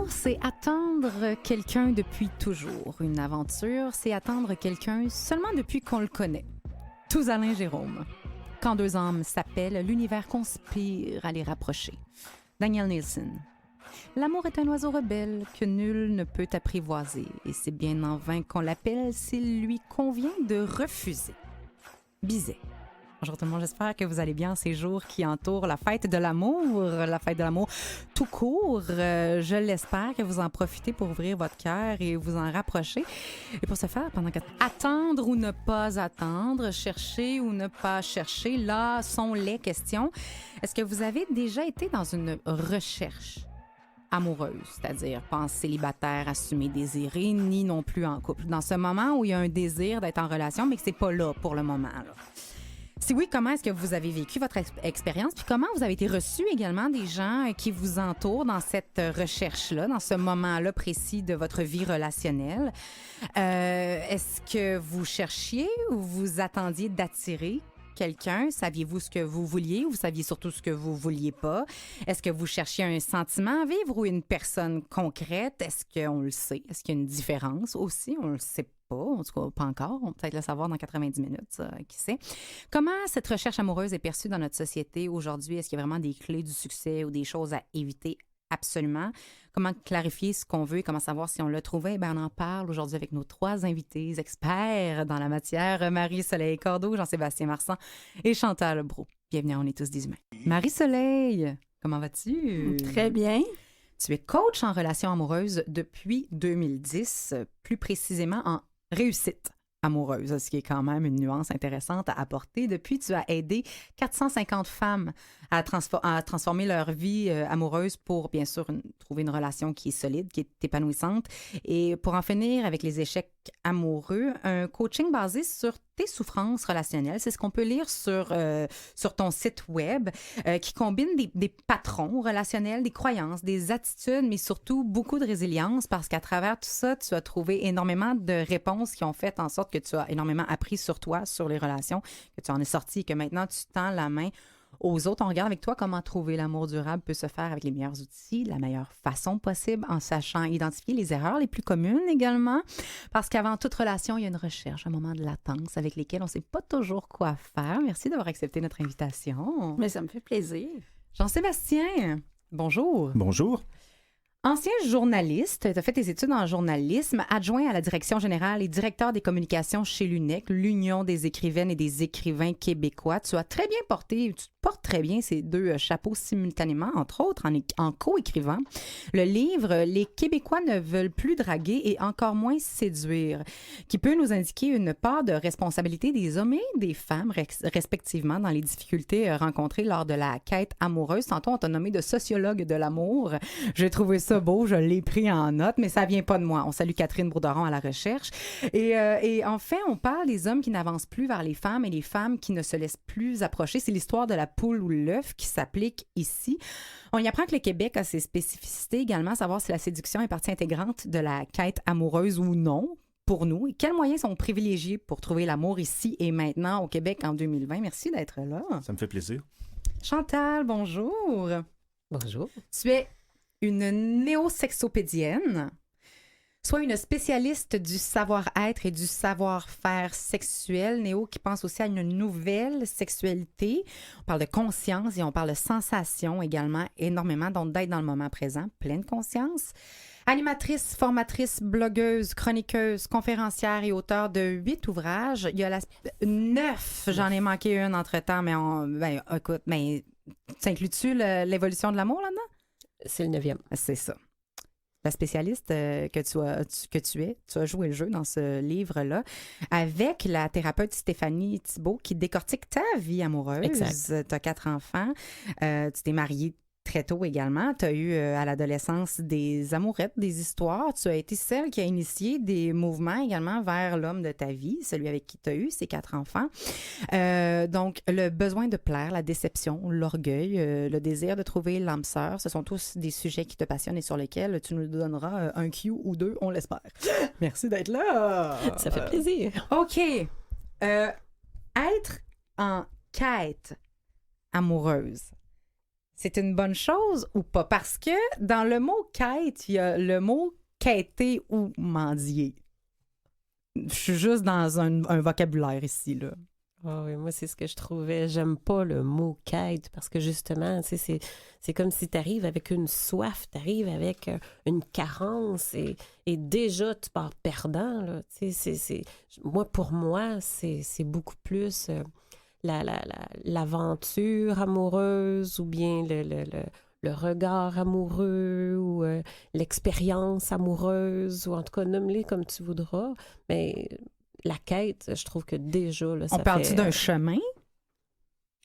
L'amour, c'est attendre quelqu'un depuis toujours. Une aventure, c'est attendre quelqu'un seulement depuis qu'on le connaît. Tous Alain Jérôme. Quand deux âmes s'appellent, l'univers conspire à les rapprocher. Daniel Nielsen. L'amour est un oiseau rebelle que nul ne peut apprivoiser, et c'est bien en vain qu'on l'appelle s'il lui convient de refuser. Bizet. Bonjour tout le monde, j'espère que vous allez bien en ces jours qui entourent la fête de l'amour tout court. Je l'espère que vous en profitez pour ouvrir votre cœur et vous en rapprocher. Et pour ce faire, attendre ou ne pas attendre, chercher ou ne pas chercher, là sont les questions. Est-ce que vous avez déjà été dans une recherche amoureuse, c'est-à-dire pas célibataire, assumé, désiré, ni non plus en couple? Dans ce moment où il y a un désir d'être en relation, mais que c'est pas là pour le moment, là. Si oui, comment est-ce que vous avez vécu votre expérience? Puis comment vous avez été reçu également des gens qui vous entourent dans cette recherche-là, dans ce moment-là précis de votre vie relationnelle? Est-ce que vous cherchiez ou vous attendiez d'attirer quelqu'un? Saviez-vous ce que vous vouliez ou vous saviez surtout ce que vous vouliez pas? Est-ce que vous cherchiez un sentiment à vivre ou une personne concrète? Est-ce qu'on le sait? Est-ce qu'il y a une différence aussi? On le sait pas. En tout cas, pas encore. On va peut-être le savoir dans 90 minutes, ça, qui sait. Comment cette recherche amoureuse est perçue dans notre société aujourd'hui? Est-ce qu'il y a vraiment des clés du succès ou des choses à éviter? Absolument. Comment clarifier ce qu'on veut et comment savoir si on l'a trouvé? On en parle aujourd'hui avec nos trois invités experts dans la matière, Marie-Soleil Cordeau, Jean-Sébastien Marsan et Chantal Brault. Bienvenue à On est tous des humains. Marie-Soleil, comment vas-tu? Très bien. Tu es coach en relations amoureuses depuis 2010, plus précisément en réussite amoureuse, ce qui est quand même une nuance intéressante à apporter. Depuis, tu as aidé 450 femmes à transformer leur vie amoureuse pour, bien sûr, trouver une relation qui est solide, qui est épanouissante. Et pour en finir avec les échecs amoureux, un coaching basé sur tes souffrances relationnelles. C'est ce qu'on peut lire sur ton site web, qui combine des patrons relationnels, des croyances, des attitudes, mais surtout beaucoup de résilience, parce qu'à travers tout ça, tu as trouvé énormément de réponses qui ont fait en sorte que tu as énormément appris sur toi, sur les relations, que tu en es sorti et que maintenant tu tends la main aux autres. On regarde avec toi comment trouver l'amour durable peut se faire avec les meilleurs outils, la meilleure façon possible, en sachant identifier les erreurs les plus communes également. Parce qu'avant toute relation, il y a une recherche, un moment de latence avec lesquels on ne sait pas toujours quoi faire. Merci d'avoir accepté notre invitation. Mais ça me fait plaisir. Jean-Sébastien, bonjour. Bonjour. Ancien journaliste, tu as fait tes études en journalisme, adjoint à la direction générale et directeur des communications chez l'UNEC, l'Union des écrivaines et des écrivains québécois. Tu as très bien tu portes très bien ces deux chapeaux simultanément, entre autres en co-écrivant le livre « Les Québécois ne veulent plus draguer et encore moins séduire », qui peut nous indiquer une part de responsabilité des hommes et des femmes, respectivement, dans les difficultés rencontrées lors de la quête amoureuse. Tantôt, on t'a nommé de sociologue de l'amour. J'ai trouvé ça beau, je l'ai pris en note, mais ça vient pas de moi. On salue Catherine Bourderon à la recherche. Et en fait, on parle des hommes qui n'avancent plus vers les femmes et les femmes qui ne se laissent plus approcher. C'est l'histoire de la poule ou l'œuf qui s'applique ici. On y apprend que le Québec a ses spécificités également, savoir si la séduction est partie intégrante de la quête amoureuse ou non pour nous et quels moyens sont privilégiés pour trouver l'amour ici et maintenant au Québec en 2020. Merci d'être là. Ça me fait plaisir. Chantal, bonjour. Bonjour. Tu es une néosexopédienne, soit une spécialiste du savoir-être et du savoir-faire sexuel. Néo qui pense aussi à une nouvelle sexualité. On parle de conscience et on parle de sensation également énormément, donc d'être dans le moment présent, pleine conscience. Animatrice, formatrice, blogueuse, chroniqueuse, conférencière et auteure de 8 ouvrages. Il y a 9, j'en ai manqué un entre-temps, mais écoute, t'inclus-tu l'évolution de l'amour là-dedans? C'est le 9e. C'est ça. La spécialiste que tu es, tu as joué le jeu dans ce livre-là avec la thérapeute Stéphanie Thibault qui décortique ta vie amoureuse. Exact. Tu as 4 enfants. Tu t'es mariée très tôt également. Tu as eu à l'adolescence des amourettes, des histoires. Tu as été celle qui a initié des mouvements également vers l'homme de ta vie, celui avec qui tu as eu ces 4 enfants. Donc, le besoin de plaire, la déception, l'orgueil, le désir de trouver l'âme sœur, ce sont tous des sujets qui te passionnent et sur lesquels tu nous donneras un cue ou deux, on l'espère. Merci d'être là! Ça fait plaisir. OK. Être en quête amoureuse. c'est une bonne chose ou pas? Parce que dans le mot quête, il y a le mot quêter ou mendier. Je suis juste dans un vocabulaire ici, là. Ah oui, moi, c'est ce que je trouvais. J'aime pas le mot quête parce que justement, tu sais, c'est comme si tu arrives avec une soif, tu arrives avec une carence et déjà tu pars perdant, là. Tu sais, pour moi, c'est beaucoup plus l'aventure amoureuse ou bien le regard amoureux ou l'expérience amoureuse ou en tout cas, nomme-les comme tu voudras, mais la quête, je trouve que déjà, là, ça On parle-tu fait... d'un chemin?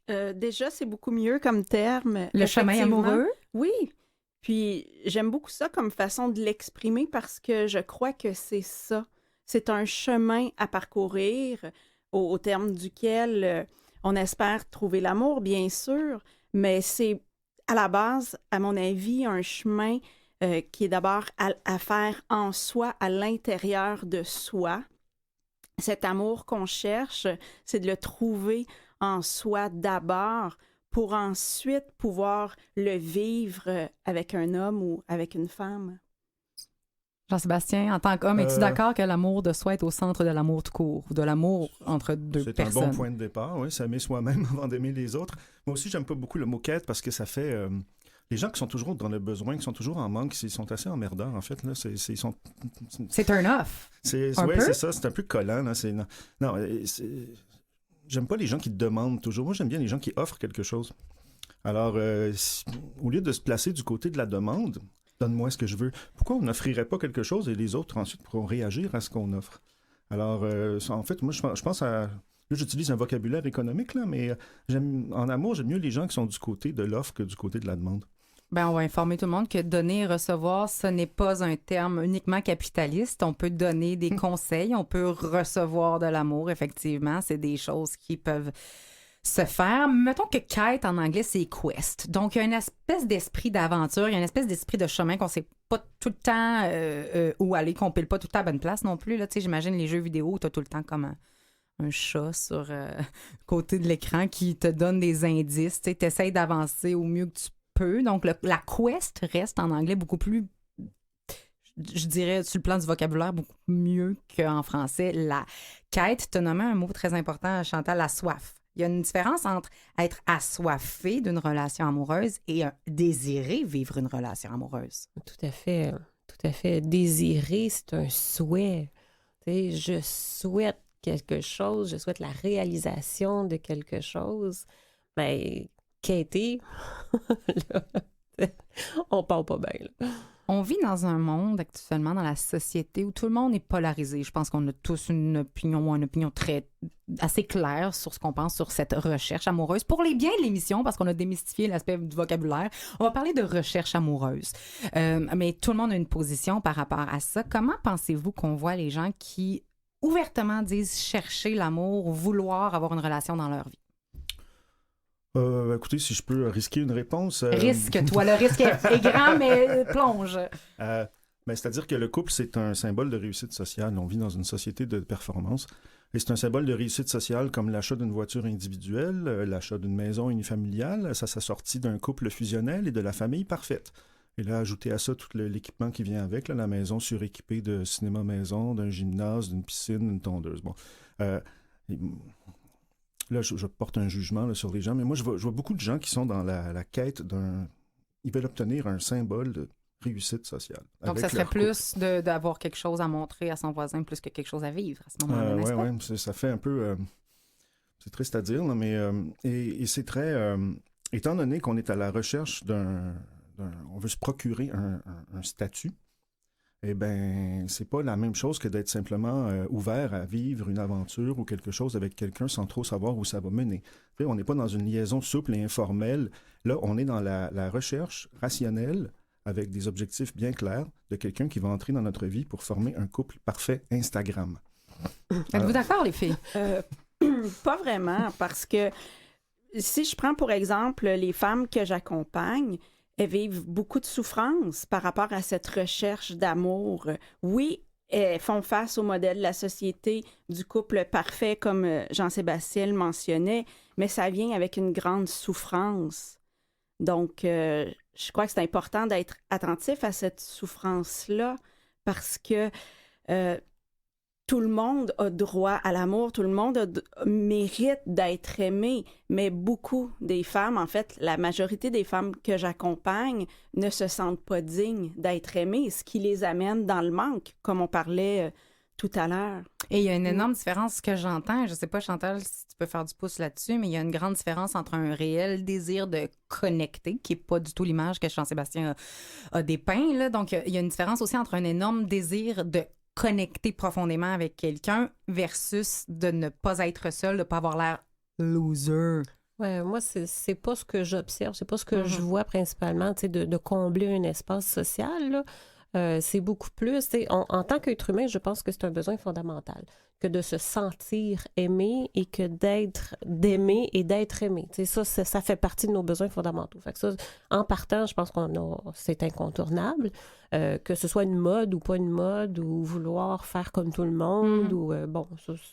Déjà, c'est beaucoup mieux comme terme. Le chemin Effectivement. amoureux? Oui. Puis, j'aime beaucoup ça comme façon de l'exprimer parce que je crois que c'est ça. C'est un chemin à parcourir au terme duquel on espère trouver l'amour, bien sûr, mais c'est à la base, à mon avis, un chemin qui est d'abord à faire en soi, à l'intérieur de soi. Cet amour qu'on cherche, c'est de le trouver en soi d'abord pour ensuite pouvoir le vivre avec un homme ou avec une femme. Jean-Sébastien, en tant qu'homme, es-tu d'accord que l'amour de soi est au centre de l'amour tout court ou de l'amour entre deux personnes? C'est un bon point de départ, oui, s'aimer soi-même avant d'aimer les autres. Moi aussi, j'aime pas beaucoup le mot quête parce que ça fait... les gens qui sont toujours dans le besoin, qui sont toujours en manque, ils sont assez emmerdants, en fait. Là. C'est turn off. Oui, c'est ça. C'est un peu collant. Là. J'aime pas les gens qui demandent toujours. Moi, j'aime bien les gens qui offrent quelque chose. Alors, au lieu de se placer du côté de la demande, donne-moi ce que je veux, pourquoi on n'offrirait pas quelque chose et les autres, ensuite, pourront réagir à ce qu'on offre? Alors, en fait, moi, je pense à... Là, j'utilise un vocabulaire économique, là, mais en amour, j'aime mieux les gens qui sont du côté de l'offre que du côté de la demande. Ben, on va informer tout le monde que donner et recevoir, ce n'est pas un terme uniquement capitaliste. On peut donner des conseils, on peut recevoir de l'amour, effectivement. C'est des choses qui peuvent se faire. Mettons que quête en anglais, c'est quest. Donc, il y a une espèce d'esprit d'aventure, il y a une espèce d'esprit de chemin qu'on ne sait pas tout le temps où aller, qu'on ne pile pas tout le temps à la bonne place non plus. Là, tu sais, j'imagine les jeux vidéo où tu as tout le temps comme un chat sur le côté de l'écran qui te donne des indices. Tu essaies d'avancer au mieux que tu peux. Donc, la quest reste en anglais beaucoup plus, je dirais, sur le plan du vocabulaire, beaucoup mieux qu'en français. La quête, tu as nommé un mot très important, Chantal, la soif. Il y a une différence entre être assoiffé d'une relation amoureuse et désirer vivre une relation amoureuse. Tout à fait. Tout à fait. Désirer, c'est un souhait. Tu sais, je souhaite quelque chose, je souhaite la réalisation de quelque chose. Mais quêter, on parle pas bien, là. On vit dans un monde actuellement, dans la société, où tout le monde est polarisé. Je pense qu'on a tous une opinion assez claire sur ce qu'on pense sur cette recherche amoureuse. Pour les biens de l'émission, parce qu'on a démystifié l'aspect du vocabulaire, on va parler de recherche amoureuse. Mais tout le monde a une position par rapport à ça. Comment pensez-vous qu'on voit les gens qui ouvertement disent chercher l'amour, vouloir avoir une relation dans leur vie? Écoutez, si je peux risquer une réponse... Risque-toi. Le risque est grand, mais plonge. C'est-à-dire que le couple, c'est un symbole de réussite sociale. On vit dans une société de performance. Et c'est un symbole de réussite sociale comme l'achat d'une voiture individuelle, l'achat d'une maison unifamiliale. Ça s'assortit d'un couple fusionnel et de la famille parfaite. Et là, ajouter à ça tout l'équipement qui vient avec, là, la maison suréquipée de cinéma maison, d'un gymnase, d'une piscine, d'une tondeuse. Bon... Là, je porte un jugement là, sur les gens, mais moi, je vois beaucoup de gens qui sont dans la quête d'un... Ils veulent obtenir un symbole de réussite sociale. Donc, ça serait plus d'avoir quelque chose à montrer à son voisin plus que quelque chose à vivre à ce moment-là, n'est-ce pas? Oui, ça fait un peu... c'est triste à dire, là, mais... et c'est très... étant donné qu'on est à la recherche on veut se procurer un statut, eh bien, c'est pas la même chose que d'être simplement ouvert à vivre une aventure ou quelque chose avec quelqu'un sans trop savoir où ça va mener. Puis, on n'est pas dans une liaison souple et informelle. Là, on est dans la recherche rationnelle avec des objectifs bien clairs de quelqu'un qui va entrer dans notre vie pour former un couple parfait Instagram. Êtes-vous d'accord, les filles? Pas vraiment, parce que si je prends pour exemple les femmes que j'accompagne, elles vivent beaucoup de souffrance par rapport à cette recherche d'amour. Oui, elles font face au modèle de la société du couple parfait, comme Jean-Sébastien le mentionnait, mais ça vient avec une grande souffrance. Donc, je crois que c'est important d'être attentif à cette souffrance-là parce que tout le monde a droit à l'amour, tout le monde mérite d'être aimé, mais beaucoup des femmes, en fait, la majorité des femmes que j'accompagne ne se sentent pas dignes d'être aimées, ce qui les amène dans le manque, comme on parlait tout à l'heure. Et il y a une énorme différence que j'entends. Je sais pas, Chantal, si tu peux faire du pouce là-dessus, mais il y a une grande différence entre un réel désir de connecter, qui est pas du tout l'image que Jean-Sébastien a dépeint, là. Donc, il y a une différence aussi entre un énorme désir de connecter profondément avec quelqu'un versus de ne pas être seul, de ne pas avoir l'air loser. Ouais, moi, c'est pas ce que j'observe, c'est pas ce que je vois principalement, tu sais, de combler un espace social, là. C'est beaucoup plus, en tant qu'être humain, je pense que c'est un besoin fondamental, que de se sentir aimé et que d'aimer et d'être aimé. Tu sais, ça fait partie de nos besoins fondamentaux. Fait que ça, en partant, je pense c'est incontournable, que ce soit une mode ou pas une mode, ou vouloir faire comme tout le monde, ou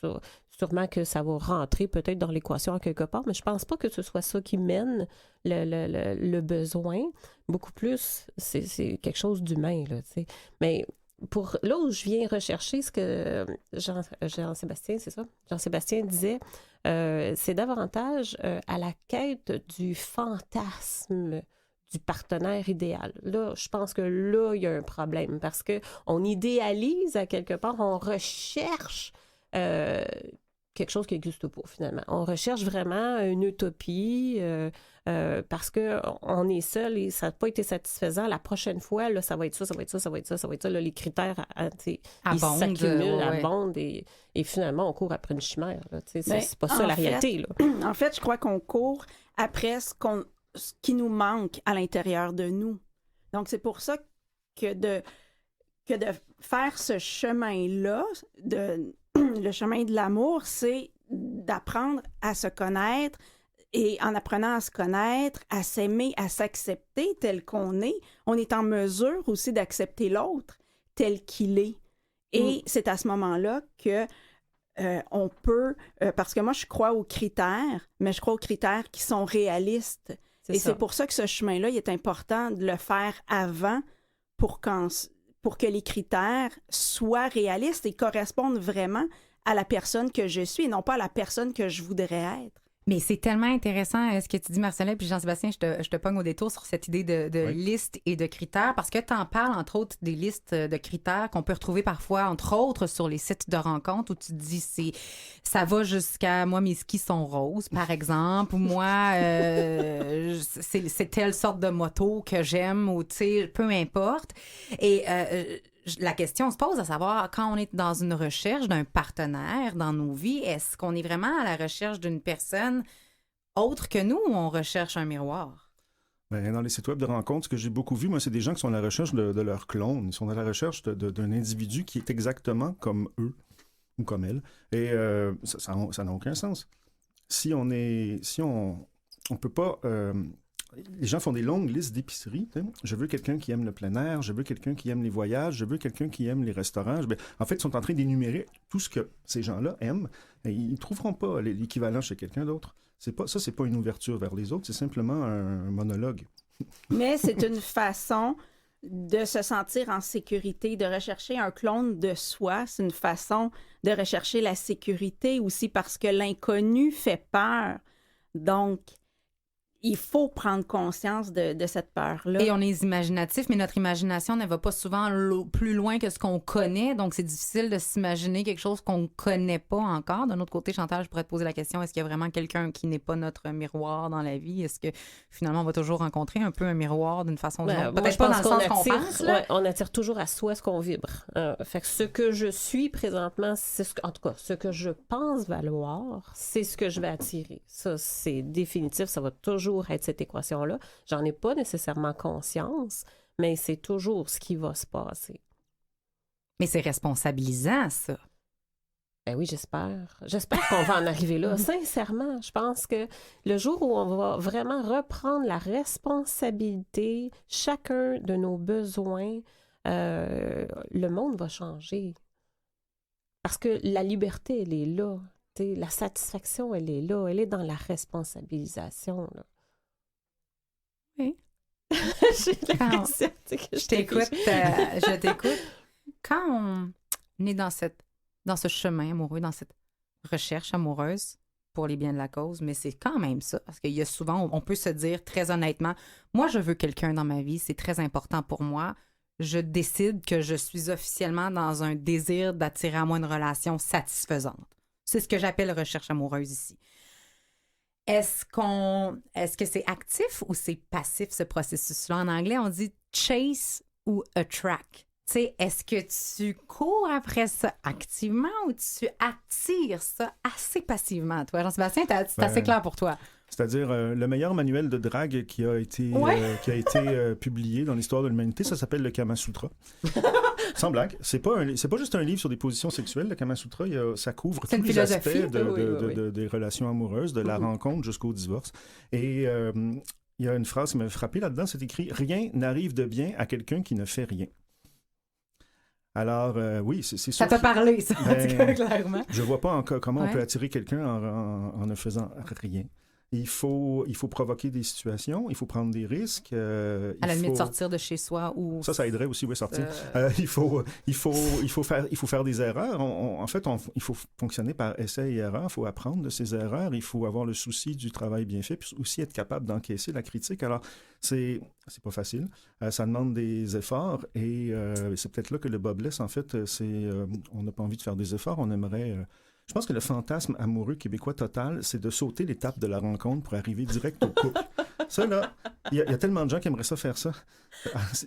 ça, sûrement que ça va rentrer peut-être dans l'équation à quelque part, mais je pense pas que ce soit ça qui mène le besoin. Beaucoup plus, c'est quelque chose d'humain, là, tu sais. Mais là où je viens rechercher ce que Jean-Sébastien, c'est ça? Jean-Sébastien disait, c'est davantage à la quête du fantasme du partenaire idéal. Là, je pense que là, il y a un problème parce qu'on idéalise à quelque part, on recherche quelque chose qui n'existe pas, finalement. On recherche vraiment une utopie parce qu'on est seul et ça n'a pas été satisfaisant. La prochaine fois, là, ça va être ça, ça va être ça, ça va être ça, ça va être ça. Là, les critères, ils s'accumulent, abondent et finalement, on court après une chimère. Là, c'est pas ça la réalité. Là. En fait, je crois qu'on court après ce qui nous manque à l'intérieur de nous. Donc, c'est pour ça que de faire ce chemin-là, le chemin de l'amour, c'est d'apprendre à se connaître et en apprenant à se connaître, à s'aimer, à s'accepter tel qu'on est, on est en mesure aussi d'accepter l'autre tel qu'il est. Et c'est à ce moment-là que on peut, parce que moi je crois aux critères, mais je crois aux critères qui sont réalistes. C'est pour ça que ce chemin-là, il est important de le faire avant pour que les critères soient réalistes et correspondent vraiment à la personne que je suis et non pas à la personne que je voudrais être. Mais c'est tellement intéressant ce que tu dis, Marcellin, puis Jean-Sébastien, je te pogne au détour sur cette idée de liste et de critères, parce que tu en parles, entre autres, des listes de critères qu'on peut retrouver parfois, entre autres, sur les sites de rencontres où tu te dis, ça va jusqu'à, moi, mes skis sont roses, par exemple, ou moi, c'est telle sorte de moto que j'aime, ou tu sais, peu importe. Et la question se pose à savoir, quand on est dans une recherche d'un partenaire dans nos vies, est-ce qu'on est vraiment à la recherche d'une personne autre que nous ou on recherche un miroir? Ben, dans les sites web de rencontres, ce que j'ai beaucoup vu, moi, c'est des gens qui sont à la recherche de leur clone. Ils sont à la recherche d'un individu qui est exactement comme eux ou comme elle. Et ça n'a aucun sens. Si on peut pas... les gens font des longues listes d'épiceries. Je veux quelqu'un qui aime le plein air, je veux quelqu'un qui aime les voyages, je veux quelqu'un qui aime les restaurants. En fait, ils sont en train d'énumérer tout ce que ces gens-là aiment. Et ils ne trouveront pas l'équivalent chez quelqu'un d'autre. C'est pas une ouverture vers les autres, c'est simplement un monologue. Mais c'est une façon de se sentir en sécurité, de rechercher un clone de soi. C'est une façon de rechercher la sécurité aussi parce que l'inconnu fait peur. Donc, il faut prendre conscience de cette peur-là. Et on est imaginatif, mais notre imagination ne va pas souvent plus loin que ce qu'on connaît. Donc, c'est difficile de s'imaginer quelque chose qu'on ne connaît pas encore. D'un autre côté, Chantal, je pourrais te poser la question, est-ce qu'il y a vraiment quelqu'un qui n'est pas notre miroir dans la vie? Est-ce que, finalement, on va toujours rencontrer un peu un miroir d'une façon ou d'une autre? Peut-être pas dans le sens qu'on pense. Ouais, on attire toujours à soi ce qu'on vibre. Fait que ce que je suis présentement, en tout cas, ce que je pense valoir, c'est ce que je vais attirer. Ça, c'est définitif. Ça va toujours être cette équation-là. J'en ai pas nécessairement conscience, mais c'est toujours ce qui va se passer. Mais c'est responsabilisant, ça. Ben oui, j'espère. J'espère qu'on va en arriver là. Sincèrement, je pense que le jour où on va vraiment reprendre la responsabilité, chacun de nos besoins, le monde va changer. Parce que la liberté, elle est là. La satisfaction, elle est là. Elle est dans la responsabilisation, là. Oui. J'ai l'impression que Je t'écoute. Quand on est dans ce chemin amoureux, dans cette recherche amoureuse pour les biens de la cause, mais c'est quand même ça, parce qu'il y a souvent, on peut se dire très honnêtement, moi, je veux quelqu'un dans ma vie, c'est très important pour moi. Je décide que je suis officiellement dans un désir d'attirer à moi une relation satisfaisante. C'est ce que j'appelle recherche amoureuse ici. Est-ce que c'est actif ou c'est passif, ce processus-là? En anglais, on dit chase ou attract. Tu sais, est-ce que tu cours après ça activement ou tu attires ça assez passivement, toi? Jean-Sébastien, c'est assez clair pour toi. C'est-à-dire, le meilleur manuel de drague qui a été, publié dans l'histoire de l'humanité, ça s'appelle le Kama Sutra. Sans blague. C'est pas juste un livre sur des positions sexuelles. Le Kama Sutra, ça couvre tous les aspects des relations amoureuses, de la rencontre jusqu'au divorce. Et il y a une phrase qui m'a frappé là-dedans, c'est écrit « Rien n'arrive de bien à quelqu'un qui ne fait rien ». Alors, oui, c'est sûr. Ça t'a parlé, ça, clairement. Je vois pas encore comment on peut attirer quelqu'un en ne faisant rien. Il faut provoquer des situations, il faut prendre des risques. À la limite, sortir de chez soi ou... Ça aiderait aussi, oui, sortir. Il faut faire des erreurs. En fait, il faut fonctionner par essai et erreur. Il faut apprendre de ses erreurs. Il faut avoir le souci du travail bien fait, puis aussi être capable d'encaisser la critique. Alors, c'est pas facile. Ça demande des efforts et c'est peut-être là que le bas blesse. En fait, on n'a pas envie de faire des efforts. On aimerait... Je pense que le fantasme amoureux québécois total, c'est de sauter l'étape de la rencontre pour arriver direct au couple. Ça, là, il y a tellement de gens qui aimeraient ça faire ça.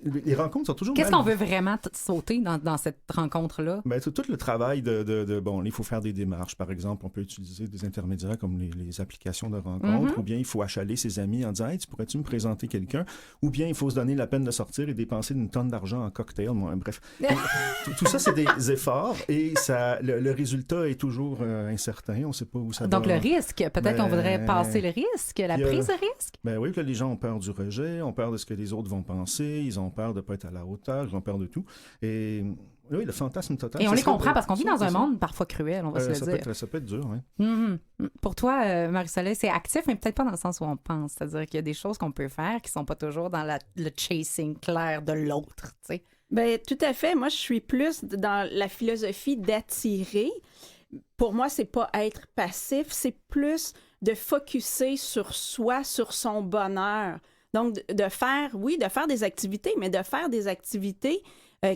Les rencontres sont toujours... Qu'est-ce qu'on veut vraiment sauter dans cette rencontre-là? Ben, tout le travail bon, il faut faire des démarches. Par exemple, on peut utiliser des intermédiaires comme les applications de rencontre, ou bien il faut achaler ses amis en disant « Hey, pourrais-tu me présenter quelqu'un? » Ou bien il faut se donner la peine de sortir et dépenser une tonne d'argent en cocktail. Bref. Tout ça, c'est des efforts et le résultat est toujours incertain. On ne sait pas où ça va. Donc, le risque, peut-être qu'on voudrait passer le risque, la prise de risque? Ben oui, là, les gens ont peur du rejet, ont peur de ce que les autres vont penser, ils ont peur de ne pas être à la hauteur, ils ont peur de tout. Et oui, le fantasme total. Et on les comprend parce qu'on vit dans un monde parfois cruel, on va se le dire. Ça peut être dur, oui. Pour toi, Marie-Soleil, c'est actif, mais peut-être pas dans le sens où on pense. C'est-à-dire qu'il y a des choses qu'on peut faire qui ne sont pas toujours dans le chasing clair de l'autre, tu sais. Bien, tout à fait. Moi, je suis plus dans la philosophie d'attirer. Pour moi, c'est pas être passif, c'est plus de focusser sur soi, sur son bonheur. Donc, de faire des activités, mais de faire des activités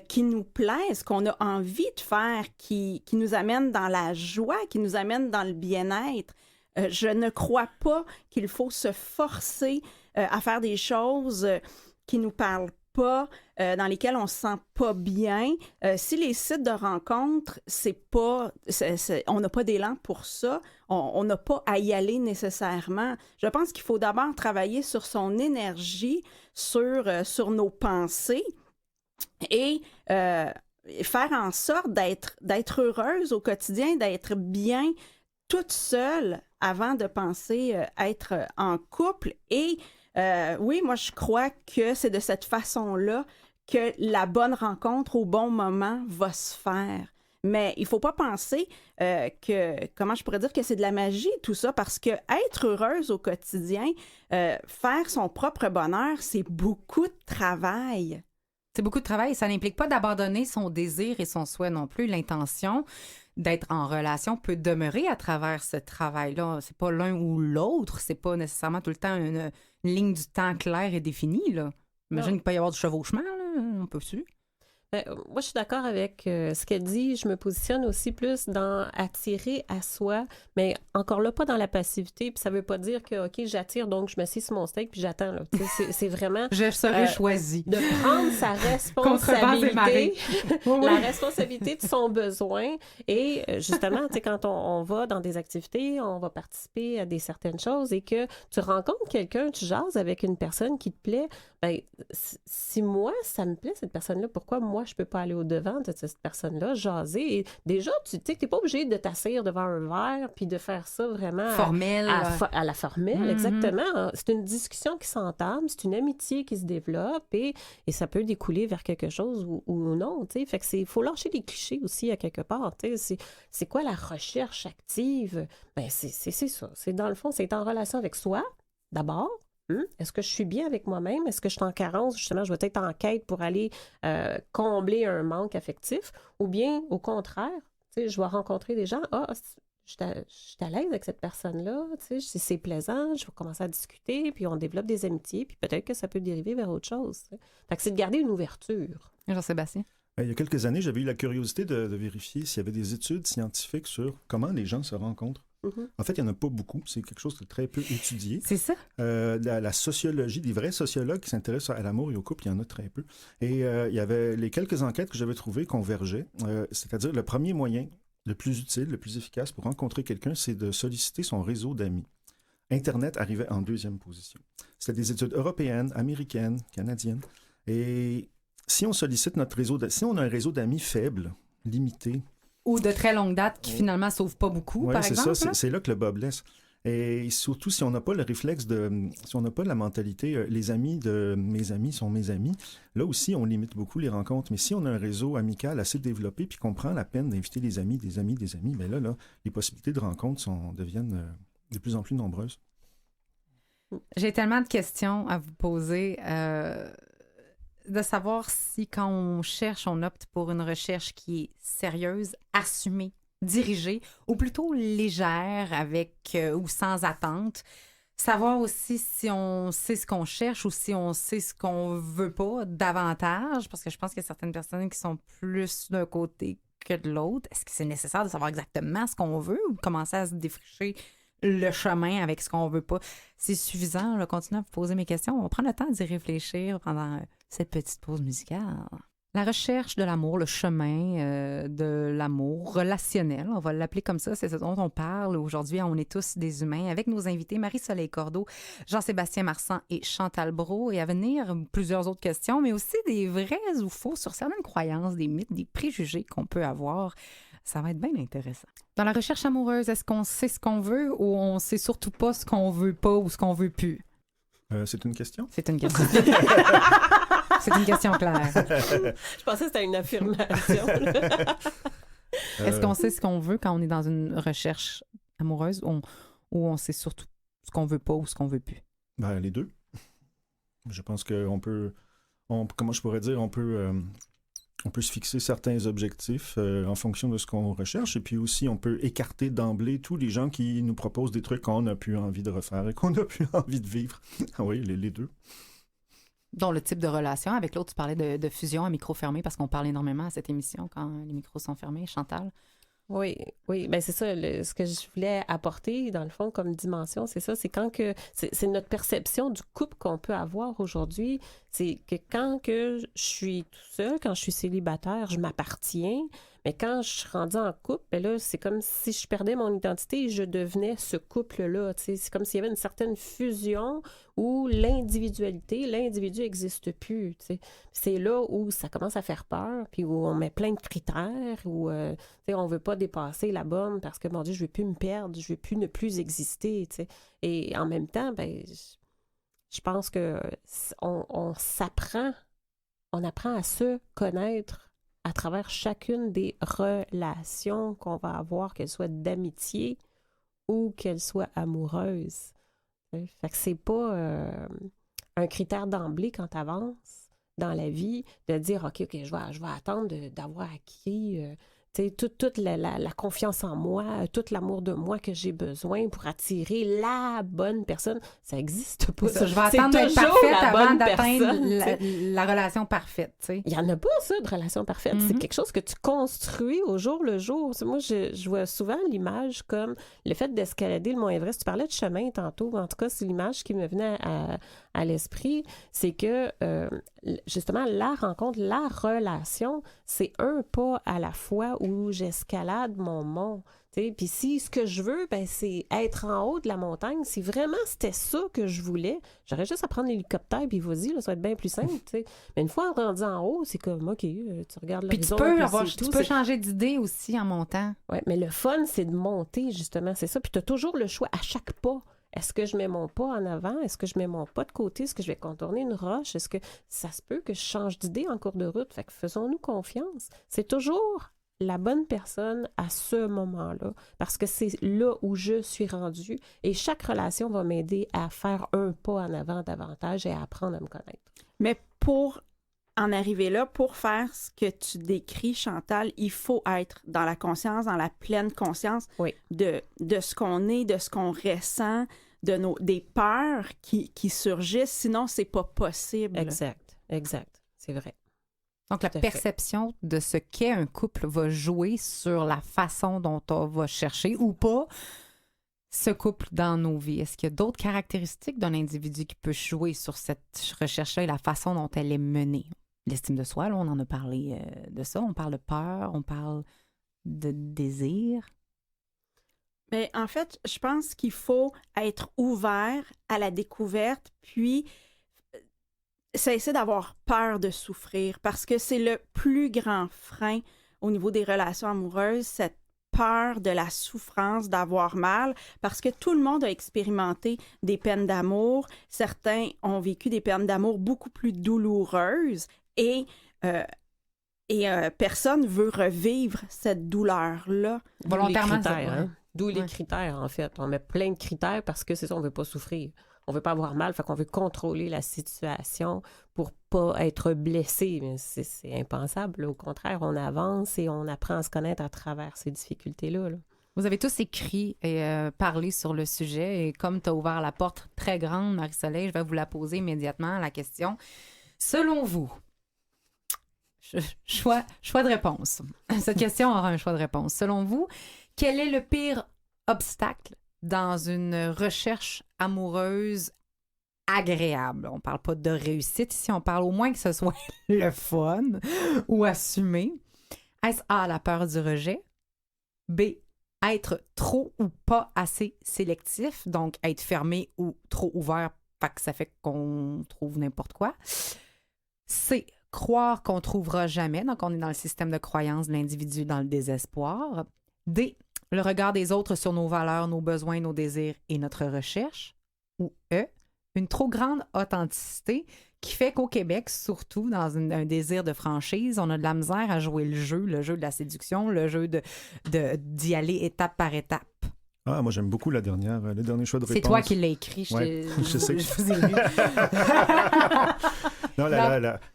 qui nous plaisent, qu'on a envie de faire, qui nous amènent dans la joie, qui nous amènent dans le bien-être. Je ne crois pas qu'il faut se forcer à faire des choses qui nous parlent pas, dans lesquels on se sent pas bien. Si les sites de rencontres, on n'a pas d'élan pour ça, on n'a pas à y aller nécessairement. Je pense qu'il faut d'abord travailler sur son énergie, sur nos pensées et faire en sorte d'être heureuse au quotidien, d'être bien toute seule avant de penser être en couple. Et oui, moi, je crois que c'est de cette façon-là que la bonne rencontre au bon moment va se faire. Mais il ne faut pas penser comment je pourrais dire que c'est de la magie, tout ça, parce que être heureuse au quotidien, faire son propre bonheur, c'est beaucoup de travail. C'est beaucoup de travail et ça n'implique pas d'abandonner son désir et son souhait non plus. L'intention d'être en relation peut demeurer à travers ce travail-là. C'est pas l'un ou l'autre, c'est pas nécessairement tout le temps une ligne du temps claire et définie, là. J'imagine qu'il peut y avoir du chevauchement, là, on peut dessus. Moi, je suis d'accord avec ce qu'elle dit. Je me positionne aussi plus dans attirer à soi, mais encore là, pas dans la passivité. Puis ça veut pas dire que, OK, j'attire, donc je m'assieds sur mon steak puis j'attends. Là. C'est vraiment... Je serai choisie. De prendre sa responsabilité, la responsabilité de son besoin. Et justement, tu sais, quand on va dans des activités, on va participer à certaines choses et que tu rencontres quelqu'un, tu jases avec une personne qui te plaît, bien, si moi, ça me plaît, cette personne-là, pourquoi moi, je peux pas aller au-devant de cette personne-là, jaser? Et déjà, tu sais que t'es pas obligé de t'asseoir devant un verre puis de faire ça vraiment... Formel. À la formelle, exactement. C'est une discussion qui s'entame, c'est une amitié qui se développe et ça peut découler vers quelque chose ou non, tu sais. Fait que faut lâcher les clichés aussi à quelque part, tu sais. C'est quoi la recherche active? Ben, c'est ça. C'est dans le fond, c'est en relation avec soi, d'abord, Est-ce que je suis bien avec moi-même? Est-ce que je suis en carence? Justement, je vais être en quête pour aller combler un manque affectif. Ou bien, au contraire, je vais rencontrer des gens, je suis à l'aise avec cette personne-là, c'est plaisant, je vais commencer à discuter, puis on développe des amitiés, puis peut-être que ça peut dériver vers autre chose. Fait que c'est de garder une ouverture. Jean-Sébastien? Il y a quelques années, j'avais eu la curiosité de vérifier s'il y avait des études scientifiques sur comment les gens se rencontrent. En fait, il n'y en a pas beaucoup. C'est quelque chose de très peu étudié. C'est ça? La sociologie, des vrais sociologues qui s'intéressent à l'amour et au couple, il y en a très peu. Et il y avait les quelques enquêtes que j'avais trouvées convergeaient. C'est-à-dire, le premier moyen, le plus utile, le plus efficace pour rencontrer quelqu'un, c'est de solliciter son réseau d'amis. Internet arrivait en deuxième position. C'était des études européennes, américaines, canadiennes. Et si on sollicite notre réseau, si on a un réseau d'amis faible, limité... Ou de très longue date qui finalement ne sauvent pas beaucoup, par exemple. Oui, c'est ça. C'est là que le bas blesse. Et surtout, si on n'a pas le réflexe si on n'a pas la mentalité, les amis de mes amis sont mes amis, là aussi, on limite beaucoup les rencontres. Mais si on a un réseau amical assez développé puis qu'on prend la peine d'inviter des amis, bien là, les possibilités de rencontre deviennent de plus en plus nombreuses. J'ai tellement de questions à vous poser. De savoir si quand on cherche, on opte pour une recherche qui est sérieuse, assumée, dirigée, ou plutôt légère, avec ou sans attente. Savoir aussi si on sait ce qu'on cherche ou si on sait ce qu'on veut pas davantage, parce que je pense qu'il y a certaines personnes qui sont plus d'un côté que de l'autre. Est-ce que c'est nécessaire de savoir exactement ce qu'on veut ou de commencer à se défricher le chemin avec ce qu'on veut pas? C'est suffisant. Je vais continuer à vous poser mes questions. On va prendre le temps d'y réfléchir pendant cette petite pause musicale. La recherche de l'amour, le chemin de l'amour relationnel, on va l'appeler comme ça, c'est ce dont on parle aujourd'hui. On est tous des humains avec nos invités Marie-Soleil Cordeau, Jean-Sébastien Marsan et Chantal Brault. Et à venir, plusieurs autres questions, mais aussi des vrais ou faux sur certaines croyances, des mythes, des préjugés qu'on peut avoir. Ça va être bien intéressant. Dans la recherche amoureuse, est-ce qu'on sait ce qu'on veut ou on sait surtout pas ce qu'on veut pas ou ce qu'on veut plus? C'est une question? C'est une question. C'est une question claire. Je pensais que c'était une affirmation. Est-ce qu'on sait ce qu'on veut quand on est dans une recherche amoureuse ou on sait surtout ce qu'on veut pas ou ce qu'on veut plus? Ben, les deux. Je pense qu'on peut... comment je pourrais dire? On peut se fixer certains objectifs en fonction de ce qu'on recherche et puis aussi on peut écarter d'emblée tous les gens qui nous proposent des trucs qu'on n'a plus envie de refaire et qu'on n'a plus envie de vivre. Oui, les deux. Dont le type de relation. Avec l'autre, tu parlais de fusion à micro fermé parce qu'on parle énormément à cette émission quand les micros sont fermés. Chantal? Oui, ben c'est ça, ce que je voulais apporter, dans le fond, comme dimension, c'est ça, c'est quand que, c'est notre perception du couple qu'on peut avoir aujourd'hui, c'est que quand que je suis tout seul, quand je suis célibataire, je m'appartiens, mais quand je suis rendue en couple, ben là, c'est comme si je perdais mon identité et je devenais ce couple-là, tu sais, c'est comme s'il y avait une certaine fusion où l'individu n'existe plus, tu sais. C'est là où ça commence à faire peur, puis où on met plein de critères, où tu sais, on veut pas dépasser la borne parce que, mon Dieu, je veux plus me perdre, je veux plus ne plus exister, tu sais. Et en même temps, ben, je pense que on apprend à se connaître à travers chacune des relations qu'on va avoir, qu'elles soient d'amitié ou qu'elles soient amoureuses. Fait que c'est pas un critère d'emblée quand tu avances dans la vie de dire OK, je vais attendre d'avoir acquis toute la confiance en moi, tout l'amour de moi que j'ai besoin pour attirer la bonne personne. Ça n'existe pas. Ça, je vais attendre d'être parfaite avant d'atteindre la relation parfaite. T'sais. Il n'y en a pas, ça, de relation parfaite. C'est quelque chose que tu construis au jour le jour. Moi, je vois souvent l'image comme le fait d'escalader le Mont Everest. Tu parlais de chemin tantôt. En tout cas, c'est l'image qui me venait à l'esprit. C'est que, justement, la rencontre, la relation, c'est un pas à la fois où j'escalade mon mont. Puis si ce que je veux, ben, c'est être en haut de la montagne, si vraiment c'était ça que je voulais, j'aurais juste à prendre l'hélicoptère puis vas-y, là, ça va être bien plus simple. T'sais. Mais une fois rendu en haut, c'est comme, OK, tu regardes l'horizon. Puis tu peux changer d'idée aussi en montant. Oui, mais le fun, c'est de monter, justement, c'est ça. Puis tu as toujours le choix à chaque pas. Est-ce que je mets mon pas en avant? Est-ce que je mets mon pas de côté? Est-ce que je vais contourner une roche? Est-ce que ça se peut que je change d'idée en cours de route? Fait que faisons-nous confiance. C'est toujours la bonne personne à ce moment-là, parce que c'est là où je suis rendue, et chaque relation va m'aider à faire un pas en avant davantage et à apprendre à me connaître. Mais pour en arriver là, pour faire ce que tu décris, Chantal, il faut être dans la conscience, dans la pleine conscience Oui. de ce qu'on est, de ce qu'on ressent, des peurs qui surgissent, sinon c'est pas possible. Exact, c'est vrai. Donc, la Tout à fait. perception de ce qu'est un couple va jouer sur la façon dont on va chercher ou pas ce couple dans nos vies. Est-ce qu'il y a d'autres caractéristiques d'un individu qui peut jouer sur cette recherche-là et la façon dont elle est menée? L'estime de soi, là, on en a parlé de ça. On parle de peur, on parle de désir. Mais en fait, je pense qu'il faut être ouvert à la découverte, puis cesser d'avoir peur de souffrir, parce que c'est le plus grand frein au niveau des relations amoureuses, cette peur de la souffrance, d'avoir mal, parce que tout le monde a expérimenté des peines d'amour. Certains ont vécu des peines d'amour beaucoup plus douloureuses et personne veut revivre cette douleur-là. Volontairement, les critères, ça, hein? D'où les Ouais. critères, en fait. On met plein de critères parce que c'est ça, on veut pas souffrir. On veut pas avoir mal, fait qu'on veut contrôler la situation pour pas être blessé. Mais c'est impensable. Au contraire, on avance et on apprend à se connaître à travers ces difficultés-là. Là. Vous avez tous écrit et parlé sur le sujet. Et comme tu as ouvert la porte très grande, Marie-Soleil, je vais vous la poser immédiatement, la question. Selon vous, choix de réponse. Cette question aura un choix de réponse. Selon vous, quel est le pire obstacle dans une recherche amoureuse agréable? On ne parle pas de réussite ici, on parle au moins que ce soit le fun ou assumé. Est-ce A, la peur du rejet? B, être trop ou pas assez sélectif, donc être fermé ou trop ouvert, fait que ça fait qu'on trouve n'importe quoi. C, croire qu'on ne trouvera jamais, donc on est dans le système de croyance de l'individu dans le désespoir. D, le regard des autres sur nos valeurs, nos besoins, nos désirs et notre recherche. Ou E, une trop grande authenticité qui fait qu'au Québec, surtout dans un désir de franchise, on a de la misère à jouer le jeu de la séduction, le jeu d'y aller étape par étape. Ah, moi, j'aime beaucoup le dernier choix de réponse. C'est toi qui l'as écrit, Ouais, je sais. je vous ai lu. Non,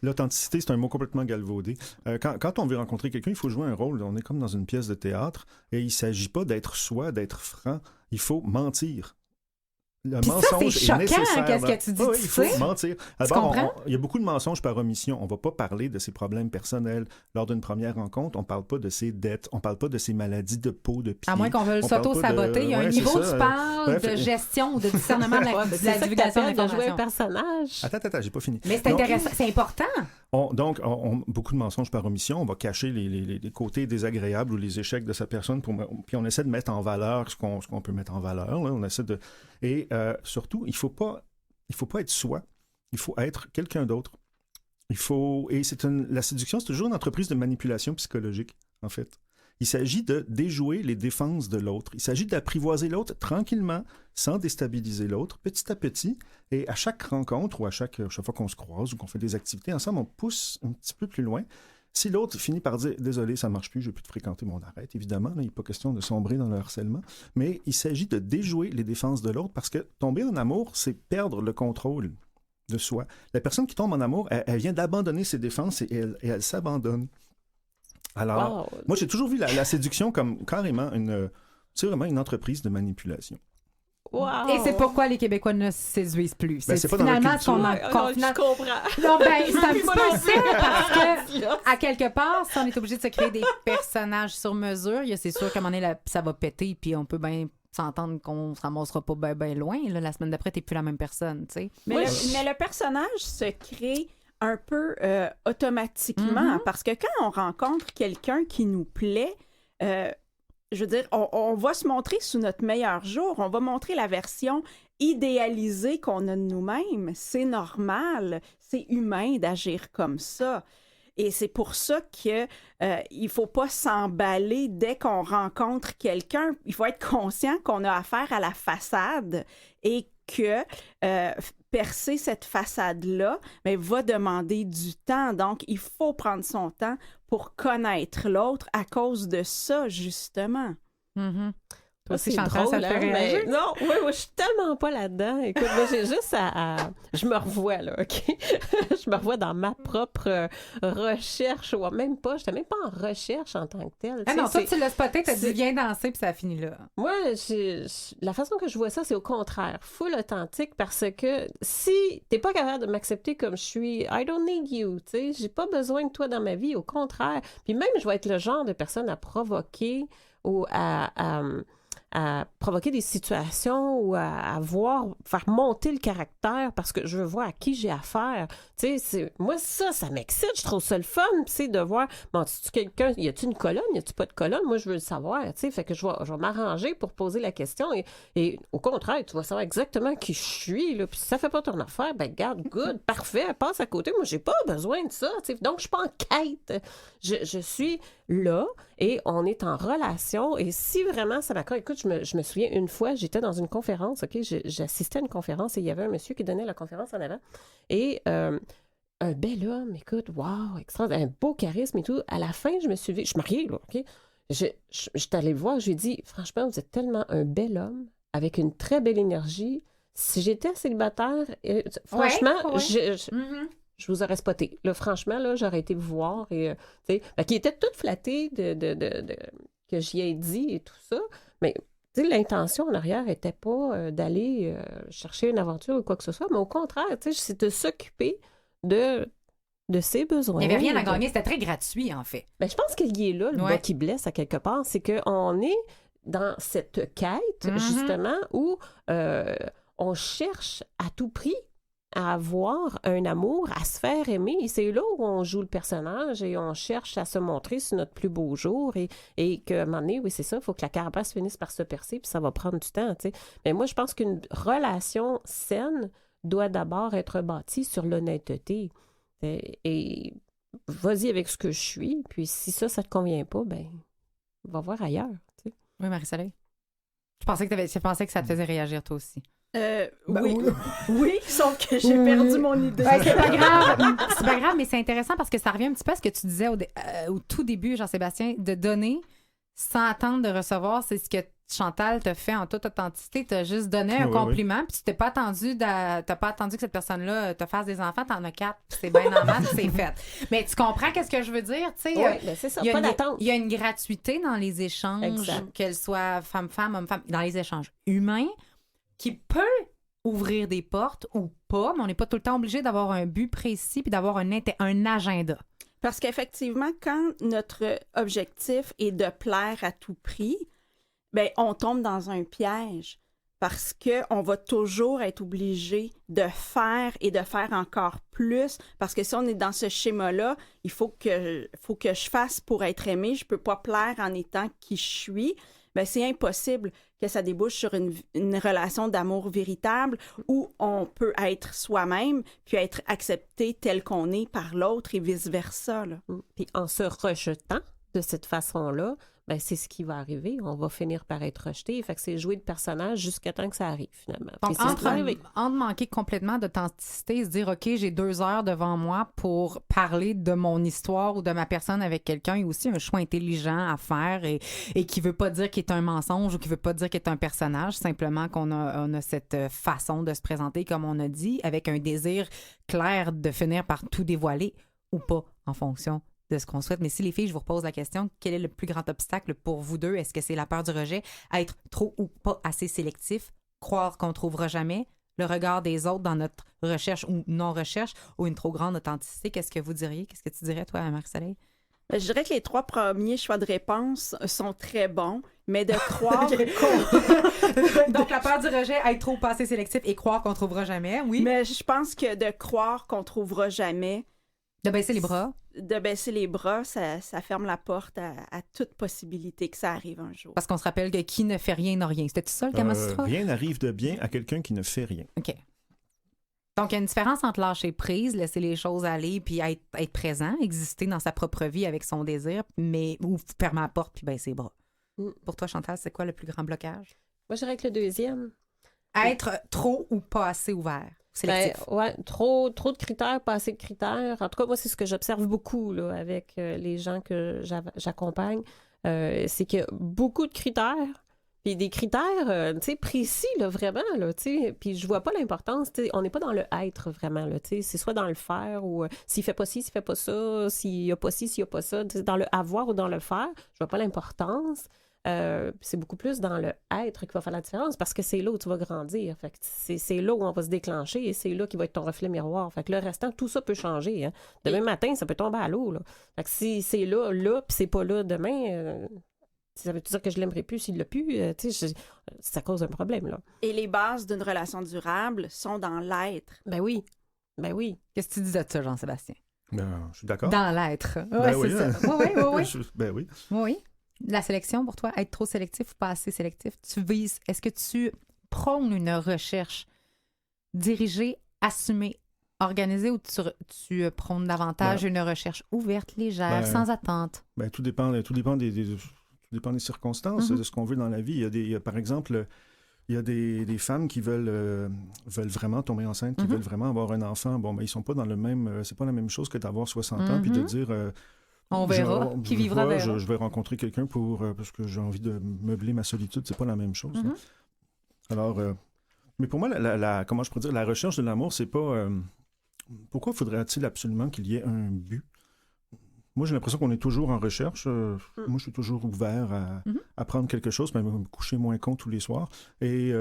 l'authenticité, c'est un mot complètement galvaudé. Quand on veut rencontrer quelqu'un, il faut jouer un rôle. On est comme dans une pièce de théâtre et il ne s'agit pas d'être soi, d'être franc. Il faut mentir. Le Puis ça, mensonge c'est est choquant, nécessaire. qu'est-ce que tu dis, Oui, tu il faut sais? mentir. comprends? Il y a beaucoup de mensonges par omission. On ne va pas parler de ses problèmes personnels lors d'une première rencontre. On ne parle pas de ses dettes. On ne parle pas de ses maladies de peau, de pied. À moins qu'on veuille On parle pas s'auto-saboter. Il y a un ouais, niveau, c'est ça. tu parles Bref, de gestion ou de discernement de la C'est ça que divulgation t'appelles de jouer un d'informations. personnage. Attends, j'ai pas fini. Mais c'est Donc, intéressant, c'est important. Beaucoup de mensonges par omission. On va cacher les côtés désagréables ou les échecs de sa personne. Puis on essaie de mettre en valeur ce qu'on peut mettre en valeur. Là. On essaie de... Et surtout, il faut pas être soi. Il faut être quelqu'un d'autre. Et la séduction, c'est toujours une entreprise de manipulation psychologique, en fait. Il s'agit de déjouer les défenses de l'autre. Il s'agit d'apprivoiser l'autre tranquillement, sans déstabiliser l'autre, petit à petit. Et à chaque rencontre ou à chaque fois qu'on se croise ou qu'on fait des activités ensemble, on pousse un petit peu plus loin. Si l'autre finit par dire « Désolé, ça ne marche plus, je ne vais plus te fréquenter, on arrête », évidemment, là, il n'est pas question de sombrer dans le harcèlement, mais il s'agit de déjouer les défenses de l'autre parce que tomber en amour, c'est perdre le contrôle de soi. La personne qui tombe en amour, elle vient d'abandonner ses défenses et elle s'abandonne. Alors, Wow. moi, j'ai toujours vu la séduction comme carrément vraiment une entreprise de manipulation. Wow. Et c'est pourquoi les Québécois ne se séduisent plus. Ben, c'est pas dans la finalement culture. qu'on en... Ouais, qu'on non, final- je comprends. Non, ben, c'est un petit Moi peu non ça, plus. parce que, à quelque part, si on est obligé de se créer des personnages sur mesure, c'est sûr qu'à un moment donné, ça va péter, puis on peut bien s'entendre qu'on se ramassera pas bien loin. Là. La semaine d'après, t'es plus la même personne, tu sais. Mais le personnage se crée un peu automatiquement, parce que quand on rencontre quelqu'un qui nous plaît, je veux dire, on va se montrer sous notre meilleur jour, on va montrer la version idéalisée qu'on a de nous-mêmes. C'est normal, c'est humain d'agir comme ça. Et c'est pour ça qu'il ne faut pas s'emballer dès qu'on rencontre quelqu'un. Il faut être conscient qu'on a affaire à la façade et que percer cette façade-là va demander du temps. Donc, il faut prendre son temps pour connaître l'autre à cause de ça, justement. Mm-hmm. Toi aussi, C'est Chantal, drôle, ça te fait hein, réagir? mais non, moi, je suis tellement pas là-dedans. Écoute, moi, j'ai juste je me revois, là, OK? Je me revois dans ma propre recherche, ou même pas, j'étais même pas en recherche en tant que telle. Ah non, toi, tu l'as spoté, t'as dit viens danser, puis ça a fini là. Moi, la façon que je vois ça, c'est au contraire, full authentique, parce que si t'es pas capable de m'accepter comme je suis, I don't need you, tu sais, j'ai pas besoin de toi dans ma vie, au contraire. Puis même, je vais être le genre de personne à provoquer ou à provoquer des situations ou à faire monter le caractère parce que je veux voir à qui j'ai affaire. Tu sais, moi, ça m'excite. Je trouve ça le fun, tu sais, de voir, bon, quelqu'un, y a-tu une colonne, y a-tu pas de colonne? Moi, je veux le savoir, tu sais, fait que je vais m'arranger pour poser la question et au contraire, tu vas savoir exactement qui je suis, là, puis si ça fait pas ton affaire, ben, garde, good, parfait, passe à côté. Moi, j'ai pas besoin de ça, tu sais, donc je suis pas en quête. Je suis là et on est en relation et si vraiment ça m'accorde, écoute, je me souviens une fois, j'étais dans une conférence, OK, j'assistais à une conférence et il y avait un monsieur qui donnait la conférence en avant et un bel homme, écoute, wow, extraordinaire, un beau charisme et tout. À la fin, je me suis dit, je suis mariée, là, OK? J'étais allée le voir, je lui ai dit, franchement, vous êtes tellement un bel homme avec une très belle énergie. Si j'étais célibataire, franchement, je vous aurais spoté. Là, franchement, là, j'aurais été vous voir. Et, qui était toute flattée que j'y ai dit et tout ça. Mais l'intention en arrière n'était pas d'aller chercher une aventure ou quoi que ce soit. Mais au contraire, c'est de s'occuper de ses besoins. Il n'y avait rien à gagner. C'était très gratuit, en fait. Ben, je pense qu'il y est là, le bas qui blesse à quelque part. C'est qu'on est dans cette quête, justement, où on cherche à tout prix à avoir un amour, à se faire aimer. Et c'est là où on joue le personnage et on cherche à se montrer sur notre plus beau jour et qu'à un moment donné, oui, c'est ça, il faut que la carapace finisse par se percer puis ça va prendre du temps, tu sais. Mais moi, je pense qu'une relation saine doit d'abord être bâtie sur l'honnêteté. Et vas-y avec ce que je suis, puis si ça te convient pas, ben va voir ailleurs, tu sais. Oui, Marie-Soleil. Je pensais que ça te faisait réagir, toi aussi. Oui, sauf que j'ai perdu mon idée. C'est pas grave. C'est pas grave, mais c'est intéressant parce que ça revient un petit peu à ce que tu disais au tout début, Jean-Sébastien, de donner sans attendre de recevoir. C'est ce que Chantal te fait en toute authenticité. Tu as juste donné un compliment, puis tu t'es pas attendu que cette personne-là te fasse des enfants. T'en as 4, c'est bien normal, c'est fait. Mais tu comprends qu'est-ce que je veux dire? Tu sais, ben c'est ça, pas d'attente. Il y a une gratuité dans les échanges, qu'elle soit femme-femme, homme-femme, dans les échanges humains, qui peut ouvrir des portes ou pas, mais on n'est pas tout le temps obligé d'avoir un but précis puis d'avoir un agenda. Parce qu'effectivement, quand notre objectif est de plaire à tout prix, ben on tombe dans un piège parce qu'on va toujours être obligé de faire et de faire encore plus parce que si on est dans ce schéma-là, il faut que je fasse pour être aimé, je peux pas plaire en étant qui je suis. Ben, c'est impossible que ça débouche sur une relation d'amour véritable où on peut être soi-même puis être accepté tel qu'on est par l'autre et vice-versa. Là. Puis en se rejetant de cette façon-là, ben c'est ce qui va arriver. On va finir par être rejeté. Fait que c'est jouer de personnage jusqu'à temps que ça arrive, finalement. Donc, entre manquer complètement d'authenticité et se dire, OK, j'ai 2 heures devant moi pour parler de mon histoire ou de ma personne avec quelqu'un, il y a aussi un choix intelligent à faire et qui veut pas dire qu'il est un mensonge ou qui veut pas dire qu'il est un personnage, simplement qu'on a cette façon de se présenter, comme on a dit, avec un désir clair de finir par tout dévoiler ou pas, en fonction de ce qu'on souhaite. Mais si les filles, je vous repose la question, quel est le plus grand obstacle pour vous deux? Est-ce que c'est la peur du rejet, être trop ou pas assez sélectif, croire qu'on ne trouvera jamais, le regard des autres dans notre recherche ou non-recherche, ou une trop grande authenticité? Qu'est-ce que vous diriez? Qu'est-ce que tu dirais, toi, Marie-Soleil? Je dirais que les 3 premiers choix de réponse sont très bons, mais de croire Donc, la peur du rejet, être trop ou pas assez sélectif et croire qu'on ne trouvera jamais, oui. Mais je pense que de croire qu'on ne trouvera jamais... De baisser les bras. De baisser les bras, ça ferme la porte à toute possibilité que ça arrive un jour. Parce qu'on se rappelle que qui ne fait rien n'a rien. C'était ça, le Kama Sutra? Rien n'arrive de bien à quelqu'un qui ne fait rien. OK. Donc, il y a une différence entre lâcher prise, laisser les choses aller, puis être présent, exister dans sa propre vie avec son désir, mais ou fermer la porte puis baisser les bras. Pour toi, Chantal, c'est quoi le plus grand blocage? Moi, je dirais que le deuxième. Être trop ou pas assez ouvert, sélectif. Ouais, trop de critères, pas assez de critères. En tout cas, moi, c'est ce que j'observe beaucoup là, avec les gens que j'accompagne. C'est qu'il y a beaucoup de critères, puis des critères précis, là, vraiment. Là, puis je vois pas l'importance. On n'est pas dans le être, vraiment. Là, c'est soit dans le faire ou s'il fait pas ci, s'il fait pas ça, s'il y a pas ci, s'il y a pas ça. Dans le avoir ou dans le faire, je vois pas l'importance. C'est beaucoup plus dans le être qui va faire la différence parce que c'est là où tu vas grandir. Fait que c'est là où on va se déclencher et c'est là qui va être ton reflet miroir. Fait que le restant, tout ça peut changer. Hein. Demain matin, ça peut tomber à l'eau. Là. Fait que si c'est là, puis c'est pas là demain, ça veut dire que je l'aimerais plus s'il l'a plus. Ça cause un problème. Là. Et les bases d'une relation durable sont dans l'être. Ben oui. Qu'est-ce que tu dis de ça, Jean-Sébastien? Je suis d'accord. Dans l'être. Ben Oui, c'est ça. Oui. Ben oui. Oui. La sélection, pour toi, être trop sélectif ou pas assez sélectif, est-ce que tu prônes une recherche dirigée, assumée, organisée ou tu prônes davantage une recherche ouverte, légère, sans attente? Tout dépend des circonstances, de ce qu'on veut dans la vie. Par exemple, il y a des femmes qui veulent vraiment tomber enceinte, qui veulent vraiment avoir un enfant. Bon, mais ils sont pas dans le même... c'est pas la même chose que d'avoir 60 ans puis de dire... on verra, qui vivra verra. Je vais rencontrer quelqu'un parce que j'ai envie de meubler ma solitude. C'est pas la même chose. Alors, mais pour moi, comment je pourrais dire, la recherche de l'amour, c'est pas... pourquoi faudrait-il absolument qu'il y ait un but? Moi, j'ai l'impression qu'on est toujours en recherche. Moi, je suis toujours ouvert à apprendre quelque chose, même me coucher moins con tous les soirs. Et...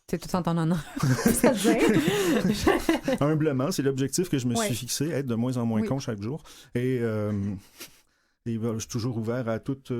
c'est tout en ton honneur. Ça te dit? Humblement, c'est l'objectif que je me suis fixé, être de moins en moins con chaque jour. Et je suis toujours ouvert à toute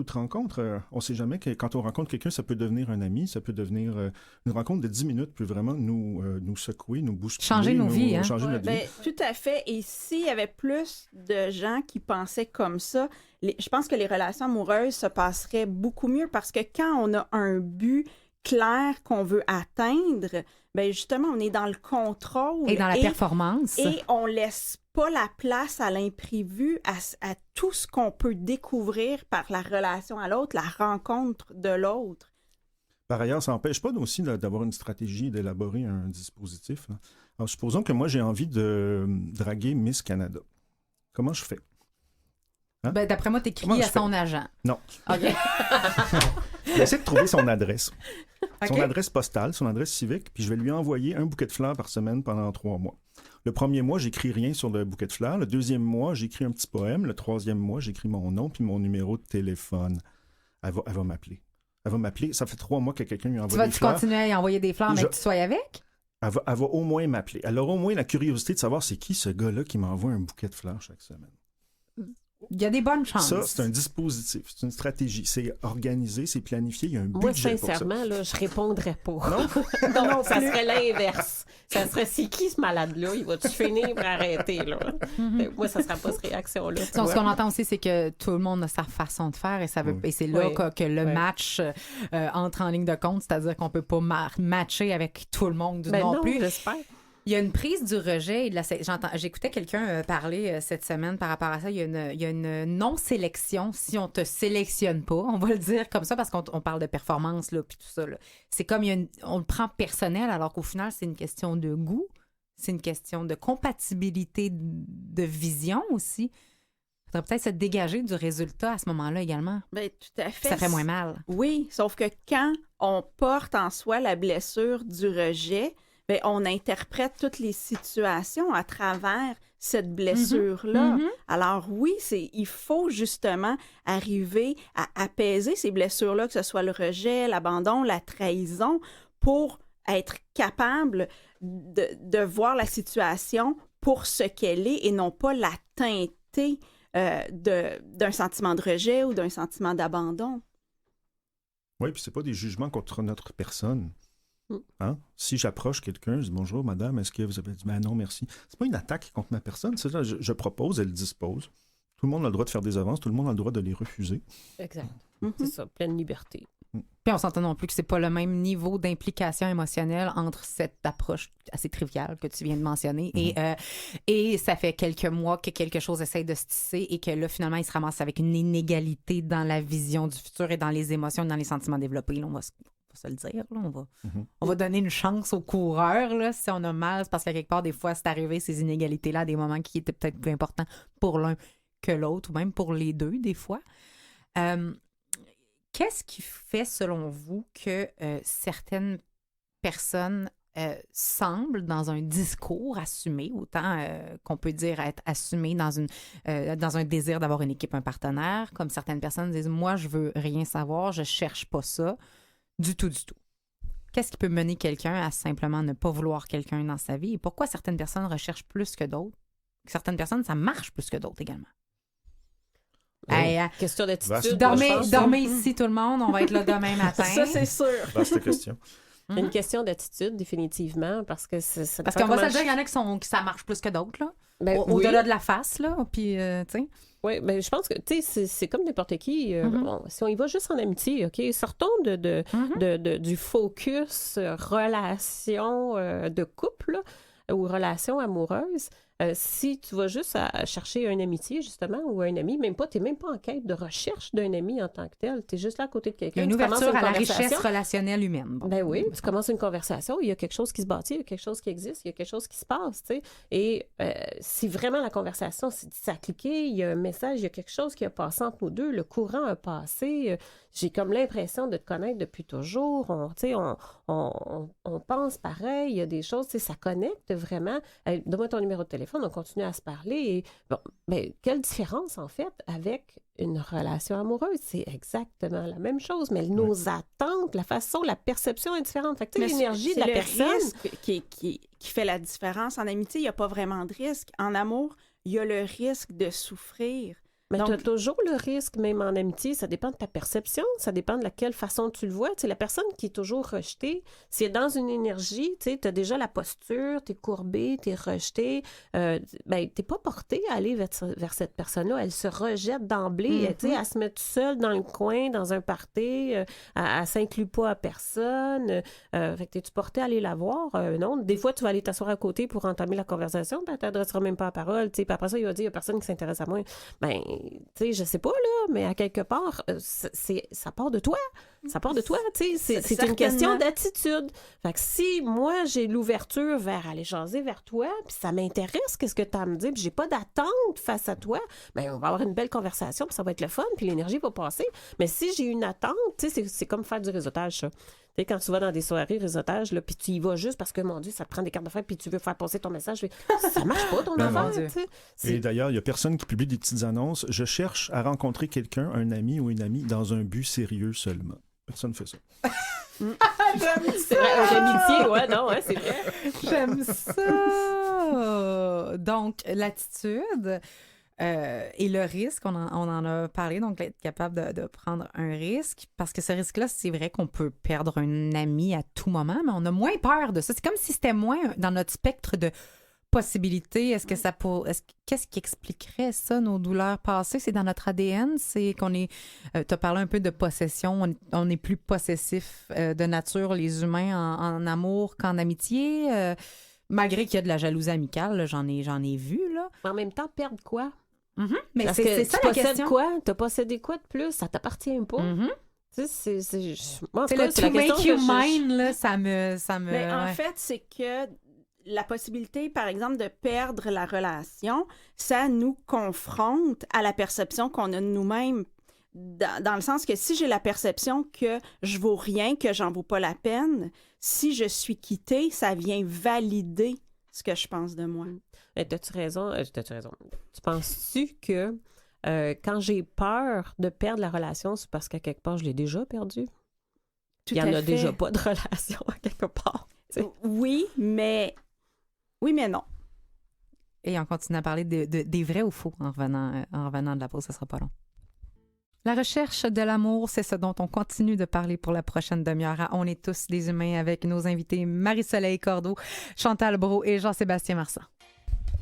rencontre. On ne sait jamais que quand on rencontre quelqu'un, ça peut devenir un ami, ça peut devenir une rencontre de 10 minutes, peut vraiment nous secouer, nous bousculer. Changer nos vies. Changer notre vie. Tout à fait. Et s'il y avait plus de gens qui pensaient comme ça, je pense que les relations amoureuses se passeraient beaucoup mieux parce que quand on a un but clair qu'on veut atteindre, bien justement, on est dans le contrôle. Et dans la performance. Et on laisse pas la place à l'imprévu, à tout ce qu'on peut découvrir par la relation à l'autre, la rencontre de l'autre. Par ailleurs, ça n'empêche pas aussi d'avoir une stratégie, d'élaborer un dispositif. Là. Alors, supposons que moi, j'ai envie de draguer Miss Canada. Comment je fais? Hein? D'après moi, t'écris à son agent. Non. OK. J'essaie de trouver son adresse. Okay. Son adresse postale, son adresse civique, puis je vais lui envoyer un bouquet de fleurs par semaine pendant 3 mois. Le premier mois, j'écris rien sur le bouquet de fleurs. Le deuxième mois, j'écris un petit poème. Le troisième mois, j'écris mon nom puis mon numéro de téléphone. Elle va m'appeler. Elle va m'appeler. Ça fait 3 mois que quelqu'un lui envoie des fleurs. Tu continuer à y envoyer des fleurs, mais que tu sois avec? Elle va au moins m'appeler. Elle aura au moins la curiosité de savoir c'est qui ce gars-là qui m'envoie un bouquet de fleurs chaque semaine. Il y a des bonnes chances. Ça, c'est un dispositif, c'est une stratégie. C'est organisé, c'est planifié, il y a un budget pour ça. Moi, sincèrement, là, je répondrais pas. Non? Non, ça serait l'inverse. Ça serait, c'est qui ce malade-là? Il va-tu finir pour arrêter, là? Moi, ça serait pas cette réaction-là. Donc, ce qu'on entend aussi, c'est que tout le monde a sa façon de faire et, et c'est là que le match entre en ligne de compte, c'est-à-dire qu'on peut pas matcher avec tout le monde non plus. J'espère. Il y a une prise du rejet. J'écoutais quelqu'un parler cette semaine par rapport à ça. Il y a une non-sélection. Si on te sélectionne pas, on va le dire comme ça parce qu'on parle de performance là, puis tout ça. Là. C'est comme on le prend personnel alors qu'au final, c'est une question de goût. C'est une question de compatibilité de vision aussi. Il faudrait peut-être se dégager du résultat à ce moment-là également. Bien, tout à fait. Ça fait moins mal. Oui, sauf que quand on porte en soi la blessure du rejet, bien, on interprète toutes les situations à travers cette blessure-là. Alors oui, il faut justement arriver à apaiser ces blessures-là, que ce soit le rejet, l'abandon, la trahison, pour être capable de voir la situation pour ce qu'elle est et non pas la teinter d'un sentiment de rejet ou d'un sentiment d'abandon. Oui, puis c'est pas des jugements contre notre personne. Hein? Si j'approche quelqu'un, je dis bonjour madame, est-ce que vous avez dit non merci. C'est pas une attaque contre ma personne, c'est ça, je propose, elle dispose. Tout le monde a le droit de faire des avances, tout le monde a le droit de les refuser. Exact. C'est ça, pleine liberté. Puis on s'entend non plus que c'est pas le même niveau d'implication émotionnelle entre cette approche assez triviale que tu viens de mentionner et ça fait quelques mois que quelque chose essaie de se tisser et que là, finalement, il se ramasse avec une inégalité dans la vision du futur et dans les émotions, dans les sentiments développés. Là, on va va se le dire, là, on va donner une chance aux coureurs, là, si on a mal, c'est parce qu'à quelque part, des fois, c'est arrivé ces inégalités-là à des moments qui étaient peut-être plus importants pour l'un que l'autre, ou même pour les deux, des fois. Qu'est-ce qui fait, selon vous, que certaines personnes semblent, dans un discours assumé, autant qu'on peut dire être assumé dans un désir d'avoir une équipe, un partenaire, comme certaines personnes disent « Moi, je veux rien savoir, je cherche pas ça, du tout, du tout. » Qu'est-ce qui peut mener quelqu'un à simplement ne pas vouloir quelqu'un dans sa vie? Et pourquoi certaines personnes recherchent plus que d'autres? Certaines personnes, ça marche plus que d'autres également. Question d'attitude. Dormez ici, tout le monde. On va être là demain matin. Ça, c'est sûr. Vaste question. Une question d'attitude, définitivement, parce que Parce qu'on va se dire qu'il y en a qui ça marche plus que d'autres, là. Ben, Au-delà de la face, là. Puis, tu sais. Oui, ben, je pense que, tu sais, c'est comme n'importe qui. Bon, si on y va juste en amitié, OK, sortons du focus relation de couple, là, ou relation amoureuse. Si tu vas juste à chercher un amitié, justement, ou un ami, t'es même pas en quête de recherche d'un ami en tant que tel. Tu es juste là à côté de quelqu'un. Il y a une ouverture à la richesse relationnelle humaine. Bon. Ben oui, tu commences une conversation, il y a quelque chose qui se bâtit, il y a quelque chose qui existe, il y a quelque chose qui se passe, tu sais. Et si vraiment la conversation, ça a cliqué, il y a un message, il y a quelque chose qui a passé entre nous deux, le courant a passé, j'ai comme l'impression de te connaître depuis toujours, on pense pareil, il y a des choses, tu sais, ça connecte vraiment. Donne-moi ton numéro de téléphone, on continue à se parler. Et, bon, ben, quelle différence, en fait, avec une relation amoureuse? C'est exactement la même chose, mais nos attentes, la façon, la perception est différente. Fait que, tu sais, l'énergie de la personne... C'est le risque qui fait la différence. En amitié, il n'y a pas vraiment de risque. En amour, il y a le risque de souffrir. Mais tu as toujours le risque, même en amitié, ça dépend de ta perception, ça dépend de laquelle façon tu le vois. Tu sais, la personne qui est toujours rejetée, si elle est dans une énergie, tu as déjà la posture, tu es courbé, tu es rejeté, ben, tu n'es pas porté à aller vers cette personne-là. Elle se rejette d'emblée, tu sais, elle se met toute seule dans le coin, dans un party, elle ne s'inclut pas à personne. Fait que es-tu porté à aller la voir? Non. Des fois, tu vas aller t'asseoir à côté pour entamer la conversation, puis elle ne t'adressera même pas la parole. Puis après ça, il va dire, il n'y a personne qui s'intéresse à moi. Ben, tu sais, je sais pas, là, mais à quelque part, ça part de toi. Ça part de toi, tu sais. C'est une question d'attitude. Fait que si moi, j'ai l'ouverture vers aller jaser vers toi, puis ça m'intéresse, qu'est-ce que tu as à me dire, puis j'ai pas d'attente face à toi, ben on va avoir une belle conversation, puis ça va être le fun, puis l'énergie va passer. Mais si j'ai une attente, tu sais, c'est comme faire du réseautage, ça. Tu sais, quand tu vas dans des soirées réseautage, là, puis tu y vas juste parce que, mon Dieu, ça te prend des cartes de fête, puis tu veux faire passer ton message. Ça marche pas, ton affaire, tu sais. Et d'ailleurs, il n'y a personne qui publie des petites annonces. Je cherche à rencontrer quelqu'un, un ami ou une amie, dans un but sérieux seulement. Personne ne fait ça. C'est vrai, l'amitié, ouais, non, ouais, c'est vrai. J'aime ça! Donc, l'attitude... et le risque, on en a parlé, donc être capable de prendre un risque, parce que ce risque-là, c'est vrai qu'on peut perdre un ami à tout moment, mais on a moins peur de ça. C'est comme si c'était moins dans notre spectre de possibilités. Est-ce que ça qu'est-ce qui expliquerait ça, nos douleurs passées? C'est dans notre ADN, c'est qu'on est... tu as parlé un peu de possession, on est plus possessif de nature, les humains, en amour qu'en amitié, malgré qu'il y a de la jalousie amicale, là, j'en ai vu, là. Mais en même temps, perdre quoi? Mais parce c'est ça tu la question. Quoi? Tu as possédé quoi de plus? Ça t'appartient pas. Tu sais, moi, en tout cas, le c'est la to make question you mine, là, ça me Mais en fait, c'est que la possibilité, par exemple, de perdre la relation, ça nous confronte à la perception qu'on a de nous-mêmes. Dans le sens que si j'ai la perception que je vaux rien, que j'en vaux pas la peine, si je suis quittée, ça vient valider ce que je pense de moi. T'as-tu raison? Tu penses-tu que quand j'ai peur de perdre la relation, c'est parce qu'à quelque part, je l'ai déjà perdue? Il n'y en a déjà pas de relation à quelque part. T'sais. Oui, mais non. Et on continue à parler des vrais ou faux en revenant de la pause, ça sera pas long. La recherche de l'amour, c'est ce dont on continue de parler pour la prochaine demi-heure à On est tous des humains avec nos invités Marie-Soleil Cordeau, Chantal Brault et Jean-Sébastien Marsan.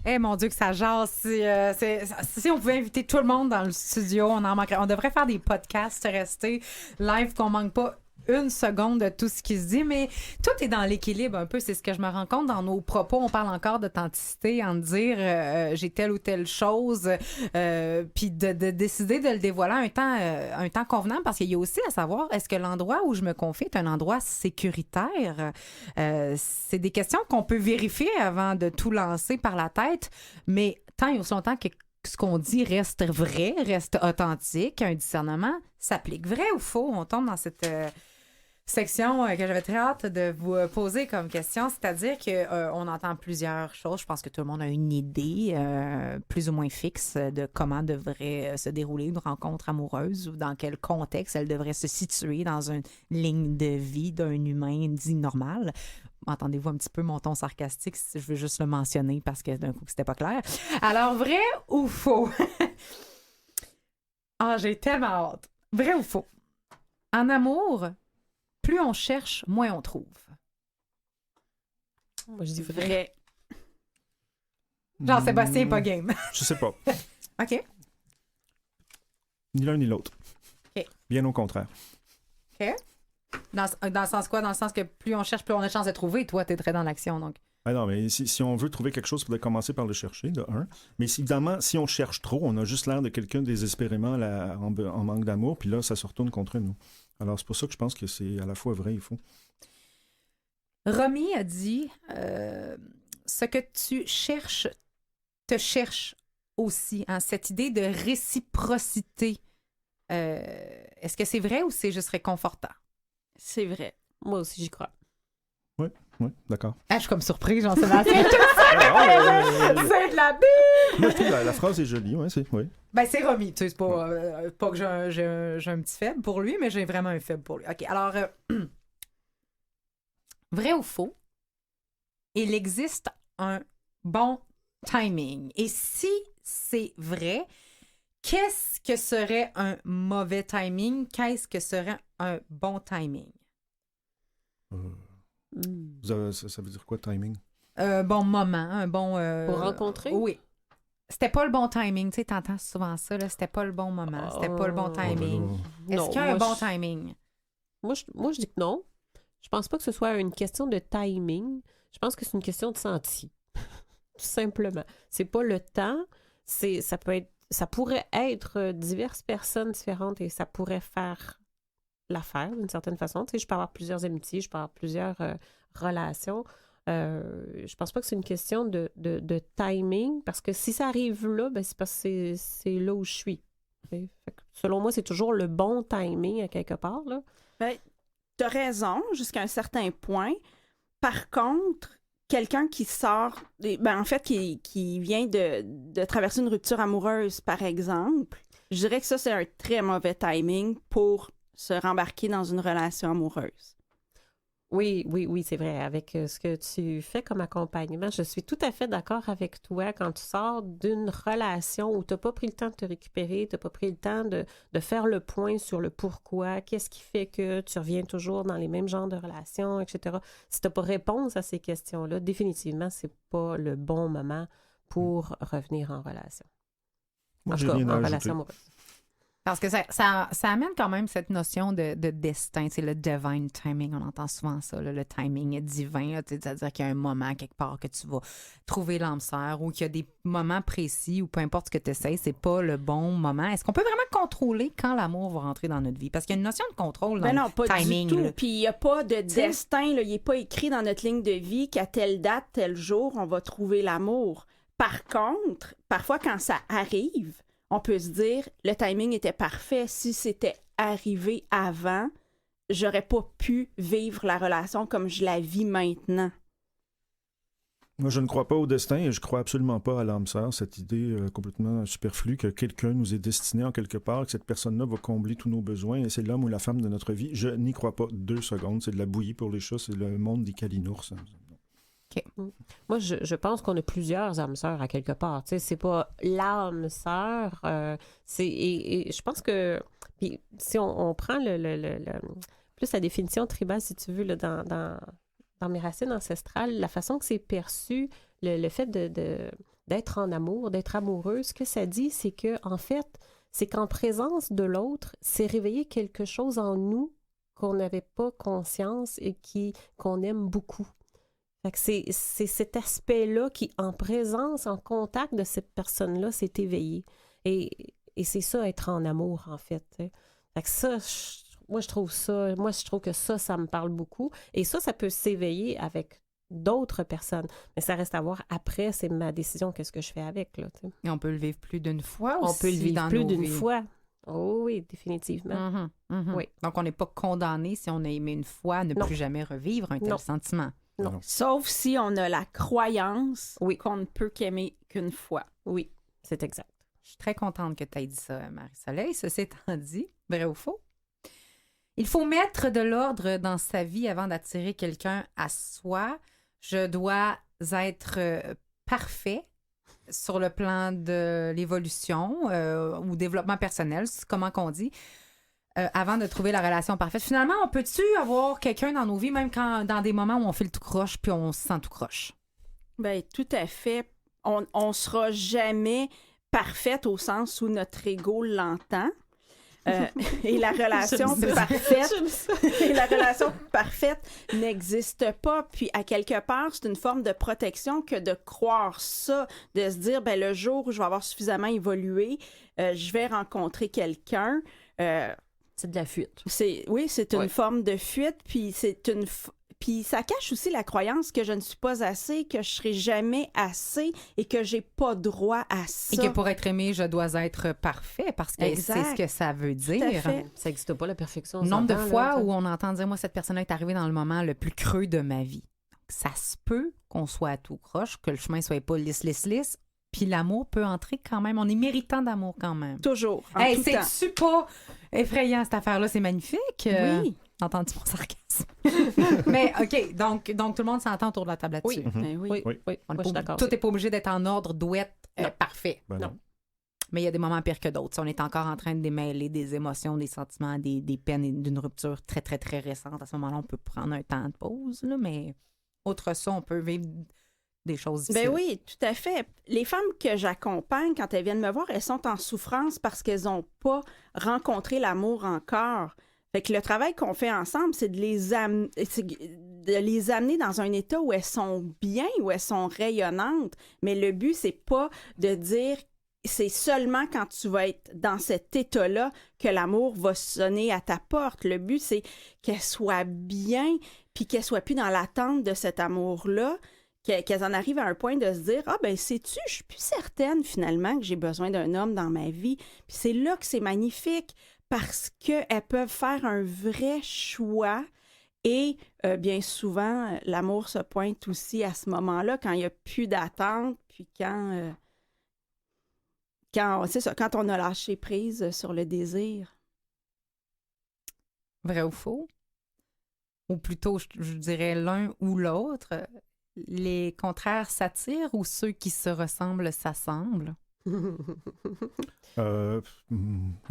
Eh mon Dieu que ça jase, si on pouvait inviter tout le monde dans le studio, on en manquerait. On devrait faire des podcasts, rester live, qu'on manque pas une seconde de tout ce qui se dit, mais tout est dans l'équilibre un peu. C'est ce que je me rends compte dans nos propos. On parle encore d'authenticité, en dire j'ai telle ou telle chose, puis de décider de le dévoiler un temps convenable, parce qu'il y a aussi à savoir, est-ce que l'endroit où je me confie est un endroit sécuritaire? C'est des questions qu'on peut vérifier avant de tout lancer par la tête, mais tant et aussi longtemps que ce qu'on dit reste vrai, reste authentique, un discernement s'applique. Vrai ou faux? On tombe dans cette section que j'avais très hâte de vous poser comme question, c'est-à-dire qu'on entend plusieurs choses. Je pense que tout le monde a une idée plus ou moins fixe de comment devrait se dérouler une rencontre amoureuse ou dans quel contexte elle devrait se situer dans une ligne de vie d'un humain dit normal. Entendez-vous un petit peu mon ton sarcastique? Je veux juste le mentionner parce que d'un coup, c'était pas clair. Alors, vrai ou faux? J'ai tellement hâte. Vrai ou faux? En amour, plus on cherche, moins on trouve. Moi, je dis Vrai. Jean-Sébastien, pas game. Je sais pas. OK. Ni l'un ni l'autre. OK. Bien au contraire. OK. Dans le sens quoi? Dans le sens que plus on cherche, plus on a de chance de trouver. Toi, t'es très dans l'action, donc. Ben non, mais si on veut trouver quelque chose, il faudrait commencer par le chercher, de un. Mais évidemment, si on cherche trop, on a juste l'air de quelqu'un désespérément en manque d'amour, puis là, ça se retourne contre nous. Alors, c'est pour ça que je pense que c'est à la fois vrai et faux. Romy a dit ce que tu cherches te cherche aussi. Hein, cette idée de réciprocité. Est-ce que c'est vrai ou c'est juste réconfortant? C'est vrai. Moi aussi, j'y crois. Oui, d'accord. Je suis comme surprise, Jean-Sébastien. C'est de la bille! Moi, je trouve la phrase est jolie, oui. Ben, c'est Romy. Tu sais, c'est pas que j'ai un petit faible pour lui, mais j'ai vraiment un faible pour lui. OK, alors, vrai ou faux, il existe un bon timing. Et si c'est vrai, qu'est-ce que serait un mauvais timing? Qu'est-ce que serait un bon timing? Ça veut dire quoi, timing? Bon moment, un bon... Pour rencontrer? Oui. C'était pas le bon timing. Tu sais, t'entends souvent ça, là. C'était pas le bon moment. C'était pas le bon timing. Est-ce qu'il y a un bon timing? Moi, je dis que non. Je pense pas que ce soit une question de timing. Je pense que c'est une question de senti. Tout simplement. C'est pas le temps. Ça pourrait être diverses personnes différentes et ça pourrait faire l'affaire d'une certaine façon. Tu sais, je peux avoir plusieurs amitiés, je peux avoir plusieurs relations. Je pense pas que c'est une question de timing, parce que si ça arrive là, ben c'est parce que c'est là où je suis. Fait que, selon moi, c'est toujours le bon timing à quelque part, là. Ben, t'as raison jusqu'à un certain point. Par contre, quelqu'un qui sort, en fait, qui vient de traverser une rupture amoureuse, par exemple, je dirais que ça, c'est un très mauvais timing pour se rembarquer dans une relation amoureuse. Oui, c'est vrai. Avec ce que tu fais comme accompagnement, je suis tout à fait d'accord avec toi. Quand tu sors d'une relation où tu n'as pas pris le temps de te récupérer, tu n'as pas pris le temps de faire le point sur le pourquoi, qu'est-ce qui fait que tu reviens toujours dans les mêmes genres de relations, etc. Si tu n'as pas réponse à ces questions-là, définitivement, c'est pas le bon moment pour revenir en relation. Moi, en j'ai tout cas, rien à en ajouter. relation amoureuse. Parce que ça amène quand même cette notion de destin, c'est le divine timing, on entend souvent ça, là, le timing est divin, là, c'est-à-dire qu'il y a un moment quelque part que tu vas trouver l'âme sœur ou qu'il y a des moments précis ou peu importe ce que tu essaies, c'est pas le bon moment. Est-ce qu'on peut vraiment contrôler quand l'amour va rentrer dans notre vie? Parce qu'il y a une notion de contrôle dans le timing. Du tout. Puis il n'y a pas de destin, là, il n'est pas écrit dans notre ligne de vie qu'à telle date, tel jour, on va trouver l'amour. Par contre, parfois quand ça arrive, on peut se dire, le timing était parfait. Si c'était arrivé avant, j'aurais pas pu vivre la relation comme je la vis maintenant. Moi, je ne crois pas au destin et je crois absolument pas à l'âme sœur, cette idée complètement superflue que quelqu'un nous est destiné en quelque part, que cette personne-là va combler tous nos besoins et c'est l'homme ou la femme de notre vie. Je n'y crois pas 2 secondes. C'est de la bouillie pour les chats, c'est le monde des calinours. Okay. Moi, je pense qu'on a plusieurs âmes sœurs à quelque part. Tu sais, c'est pas l'âme sœur. Et je pense que puis, si on prend plus la définition tribale, si tu veux, là, dans mes racines ancestrales, la façon que c'est perçu, le fait d'être en amour, d'être amoureux, ce que ça dit, c'est que en fait, c'est qu'en présence de l'autre, c'est réveiller quelque chose en nous qu'on n'avait pas conscience et qu'on aime beaucoup. Fait que c'est cet aspect-là qui, en présence, en contact de cette personne-là, s'est éveillé. Et c'est ça, être en amour, en fait. T'sais. Fait que ça, moi, je trouve que ça me parle beaucoup. Et ça peut s'éveiller avec d'autres personnes. Mais ça reste à voir après, c'est ma décision, qu'est-ce que je fais avec, là. T'sais. Et on peut le vivre plus d'une fois aussi. On peut le vivre dans plus nos d'une vies. fois. Oh oui, définitivement. Mhm, mhm. Oui. Donc, on n'est pas condamné si on a aimé une fois à ne Non. plus jamais revivre un tel Non. sentiment. Non. Sauf si on a la croyance Oui. qu'on ne peut qu'aimer qu'une fois. Oui, c'est exact. Je suis très contente que tu aies dit ça, Marie-Soleil. Ceci étant dit, vrai ou faux? Il faut mettre de l'ordre dans sa vie avant d'attirer quelqu'un à soi. Je dois être parfait sur le plan de l'évolution ou développement personnel, c'est comment qu'on dit, avant de trouver la relation parfaite. Finalement, on peut-tu avoir quelqu'un dans nos vies, même quand dans des moments où on fait le tout croche puis on se sent tout croche? Bien, tout à fait. On sera jamais parfaite au sens où notre ego l'entend. Et la relation parfaite et la relation parfaite n'existe pas. Puis à quelque part, c'est une forme de protection que de croire ça, de se dire ben le jour où je vais avoir suffisamment évolué, je vais rencontrer quelqu'un. C'est de la fuite. C'est une forme de fuite. Puis puis ça cache aussi la croyance que je ne suis pas assez, que je serai jamais assez et que j'ai pas droit à ça. Et que pour être aimé, je dois être parfait parce que Exact. c'est ce que ça veut Tout à dire. fait. Ça n'existe pas, la perfection. on Nombre de s'entend, fois là, où on entend dire, moi, cette personne-là est arrivée dans le moment le plus creux de ma vie. Donc, ça se peut qu'on soit à tout croche, que le chemin soit pas lisse. Puis l'amour peut entrer quand même. On est méritant d'amour quand même. Toujours. En Hey, tout temps. c'est-tu pas effrayant, cette affaire-là? C'est magnifique. Oui. Entends-tu mon sarcasme? Mais OK, donc tout le monde s'entend autour de la table là-dessus. Oui. Ben oui. Oui, Oui. oui. On est Moi, je pas suis d'accord. tout n'est pas obligé d'être en ordre, douette, parfait. Ben non. Mais il y a des moments pires que d'autres. Si on est encore en train de démêler des émotions, des sentiments, des peines et d'une rupture très, très, très récente, à ce moment-là, on peut prendre un temps de pause, là, mais autre ça, on peut vivre des choses difficiles. Ben oui, tout à fait. Les femmes que j'accompagne, quand elles viennent me voir, elles sont en souffrance parce qu'elles n'ont pas rencontré l'amour encore. Fait que le travail qu'on fait ensemble, c'est de les amener dans un état où elles sont bien, où elles sont rayonnantes. Mais le but, c'est pas de dire c'est seulement quand tu vas être dans cet état-là que l'amour va sonner à ta porte. Le but, c'est qu'elles soient bien, puis qu'elles soient plus dans l'attente de cet amour-là, qu'elles en arrivent à un point de se dire « Ah, ben sais-tu, je suis plus certaine finalement que j'ai besoin d'un homme dans ma vie. » Puis c'est là que c'est magnifique, parce qu'elles peuvent faire un vrai choix. Et bien souvent, l'amour se pointe aussi à ce moment-là, quand il n'y a plus d'attente, puis quand on a lâché prise sur le désir. Vrai ou faux? Ou plutôt, je dirais l'un ou l'autre. Les contraires s'attirent ou ceux qui se ressemblent s'assemblent?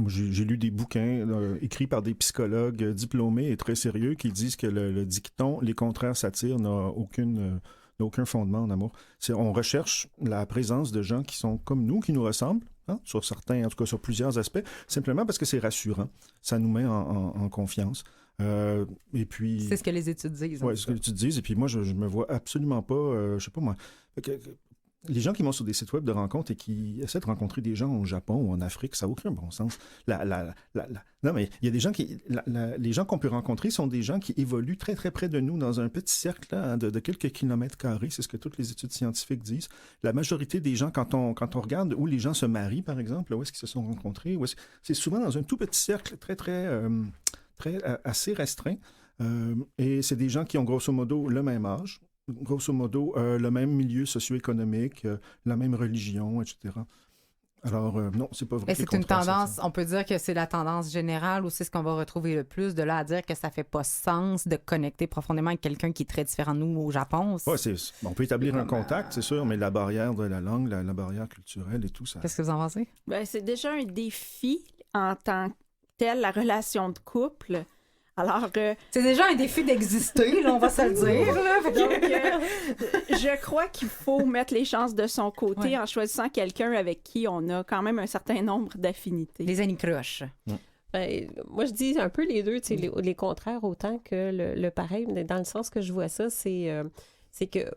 J'ai lu des bouquins écrits par des psychologues diplômés et très sérieux qui disent que le dicton « les contraires s'attirent » n'a aucun fondement en amour. On recherche la présence de gens qui sont comme nous, qui nous ressemblent, hein, sur certains, en tout cas sur plusieurs aspects, simplement parce que c'est rassurant. Ça nous met en confiance. Et puis... C'est ce que les études disent. Oui, c'est ce que les études disent. Et puis moi, je me vois absolument pas, je sais pas moi... Les gens qui vont sur des sites web de rencontres et qui essaient de rencontrer des gens au Japon ou en Afrique, ça n'a aucun bon sens. Non, mais il y a des gens les gens qu'on peut rencontrer sont des gens qui évoluent très, très près de nous dans un petit cercle là, de quelques kilomètres carrés. C'est ce que toutes les études scientifiques disent. La majorité des gens, quand on regarde où les gens se marient, par exemple, où est-ce qu'ils se sont rencontrés, c'est souvent dans un tout petit cercle assez restreint. Et c'est des gens qui ont grosso modo le même âge, grosso modo, le même milieu socio-économique, la même religion, etc. Alors, non, c'est pas vrai. Et c'est une tendance, on peut dire que c'est la tendance générale ou c'est ce qu'on va retrouver le plus, de là à dire que ça fait pas sens de connecter profondément avec quelqu'un qui est très différent de nous au Japon. Ouais, on peut établir un contact, c'est sûr, mais la barrière de la langue, la barrière culturelle et tout ça. Qu'est-ce que vous en pensez? Ben, c'est déjà un défi en tant que tel, la relation de couple. Alors, c'est déjà un défi d'exister, là, on va se le dire. Là, donc, je crois qu'il faut mettre les chances de son côté en choisissant quelqu'un avec qui on a quand même un certain nombre d'affinités. Les anicroches. Ben, moi, je dis un peu les deux, tu sais, les contraires autant que le pareil, mais dans le sens que je vois ça, c'est que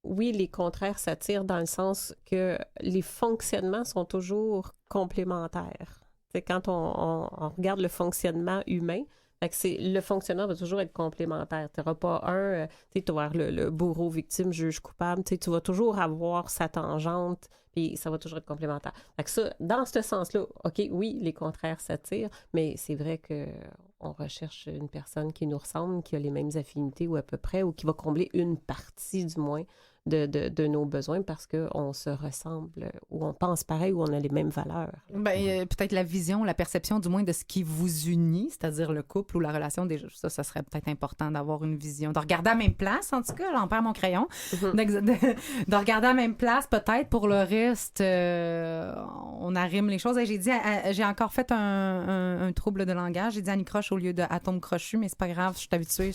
oui, les contraires s'attirent dans le sens que les fonctionnements sont toujours complémentaires. C'est quand on regarde le fonctionnement humain, fait que le fonctionnement va toujours être complémentaire. Tu n'auras pas tu vas avoir le bourreau, victime, juge, coupable. Tu vas toujours avoir sa tangente, puis ça va toujours être complémentaire. Fait que ça, dans ce sens-là, OK, oui, les contraires s'attirent, mais c'est vrai qu'on recherche une personne qui nous ressemble, qui a les mêmes affinités ou à peu près, ou qui va combler une partie du moins de nos besoins parce qu'on se ressemble, ou on pense pareil, ou on a les mêmes valeurs. Peut-être la vision, la perception du moins de ce qui vous unit, c'est-à-dire le couple ou la relation, déjà, ça serait peut-être important d'avoir une vision, de regarder à la même place, en tout cas, j'en perds mon crayon, de regarder à la même place, peut-être pour le reste, on arrime les choses. J'ai encore fait un trouble de langage, j'ai dit anicroche au lieu de atome crochu, mais c'est pas grave, je suis habituée,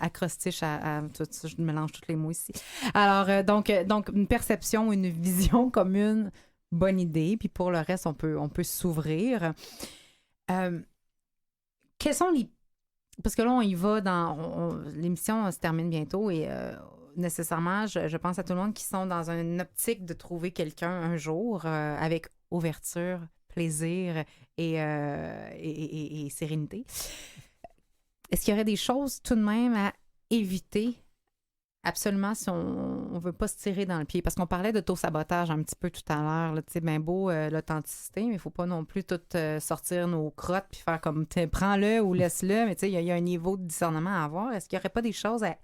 acrostiche à tout ça, je mélange tous les mots ici. Alors, donc une perception, une vision commune, bonne idée. Puis pour le reste, on peut s'ouvrir. Quels sont les... Parce que là, on y va dans... L'émission se termine bientôt et nécessairement, je pense à tout le monde qui sont dans une optique de trouver quelqu'un un jour avec ouverture, plaisir et sérénité. Est-ce qu'il y aurait des choses tout de même à éviter absolument si on ne veut pas se tirer dans le pied? Parce qu'on parlait d'auto-sabotage un petit peu tout à l'heure. Tu sais, bien beau l'authenticité, mais il ne faut pas non plus tout sortir nos crottes puis faire comme prends-le ou laisse-le. Mais tu sais, il y a un niveau de discernement à avoir. Est-ce qu'il n'y aurait pas des choses à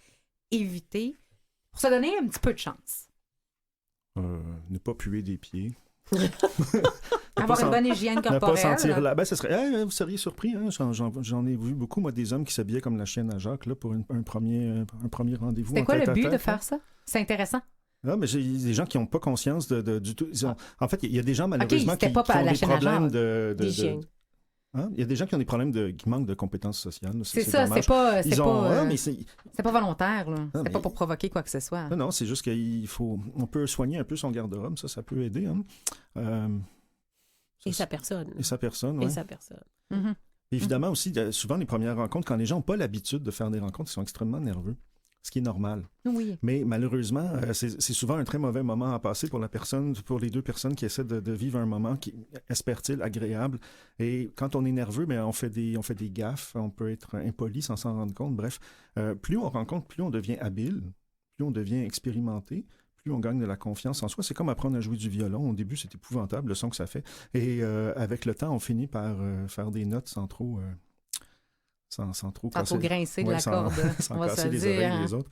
éviter pour se donner un petit peu de chance? Ne pas puer des pieds. Avoir une bonne hygiène corporelle. Ne pas sentir là. Ben, ça serait... vous seriez surpris, hein? J'en ai vu beaucoup, moi, des hommes qui s'habillaient comme la chienne à Jacques là, pour un premier rendez-vous. C'était quoi le but de faire ça? C'est intéressant. Non, mais j'ai des gens qui n'ont pas conscience du tout. En fait, il y a des gens, malheureusement, qui ont des problèmes d'hygiène. Hein? Il y a des gens qui ont des problèmes qui manquent de compétences sociales. C'est ça, c'est pas volontaire. Là. Non, c'est pas pour provoquer quoi que ce soit. Non, c'est juste on peut soigner un peu son garde-robe, ça peut aider. Hein? Et sa personne. Et sa personne, oui. Et sa personne. Mm-hmm. Évidemment aussi, souvent les premières rencontres, quand les gens n'ont pas l'habitude de faire des rencontres, ils sont extrêmement nerveux. Ce qui est normal. Oui. Mais malheureusement, c'est souvent un très mauvais moment à passer pour les deux personnes qui essaient de vivre un moment qui, espère-t-il, agréable. Et quand on est nerveux, on fait des gaffes, on peut être impoli sans s'en rendre compte. Bref, plus on rencontre, plus on devient habile, plus on devient expérimenté, plus on gagne de la confiance en soi. C'est comme apprendre à jouer du violon. Au début, c'est épouvantable le son que ça fait. Et avec le temps, on finit par faire des notes sans trop... Sans trop grincer de la corde. Sans casser les oreilles des autres.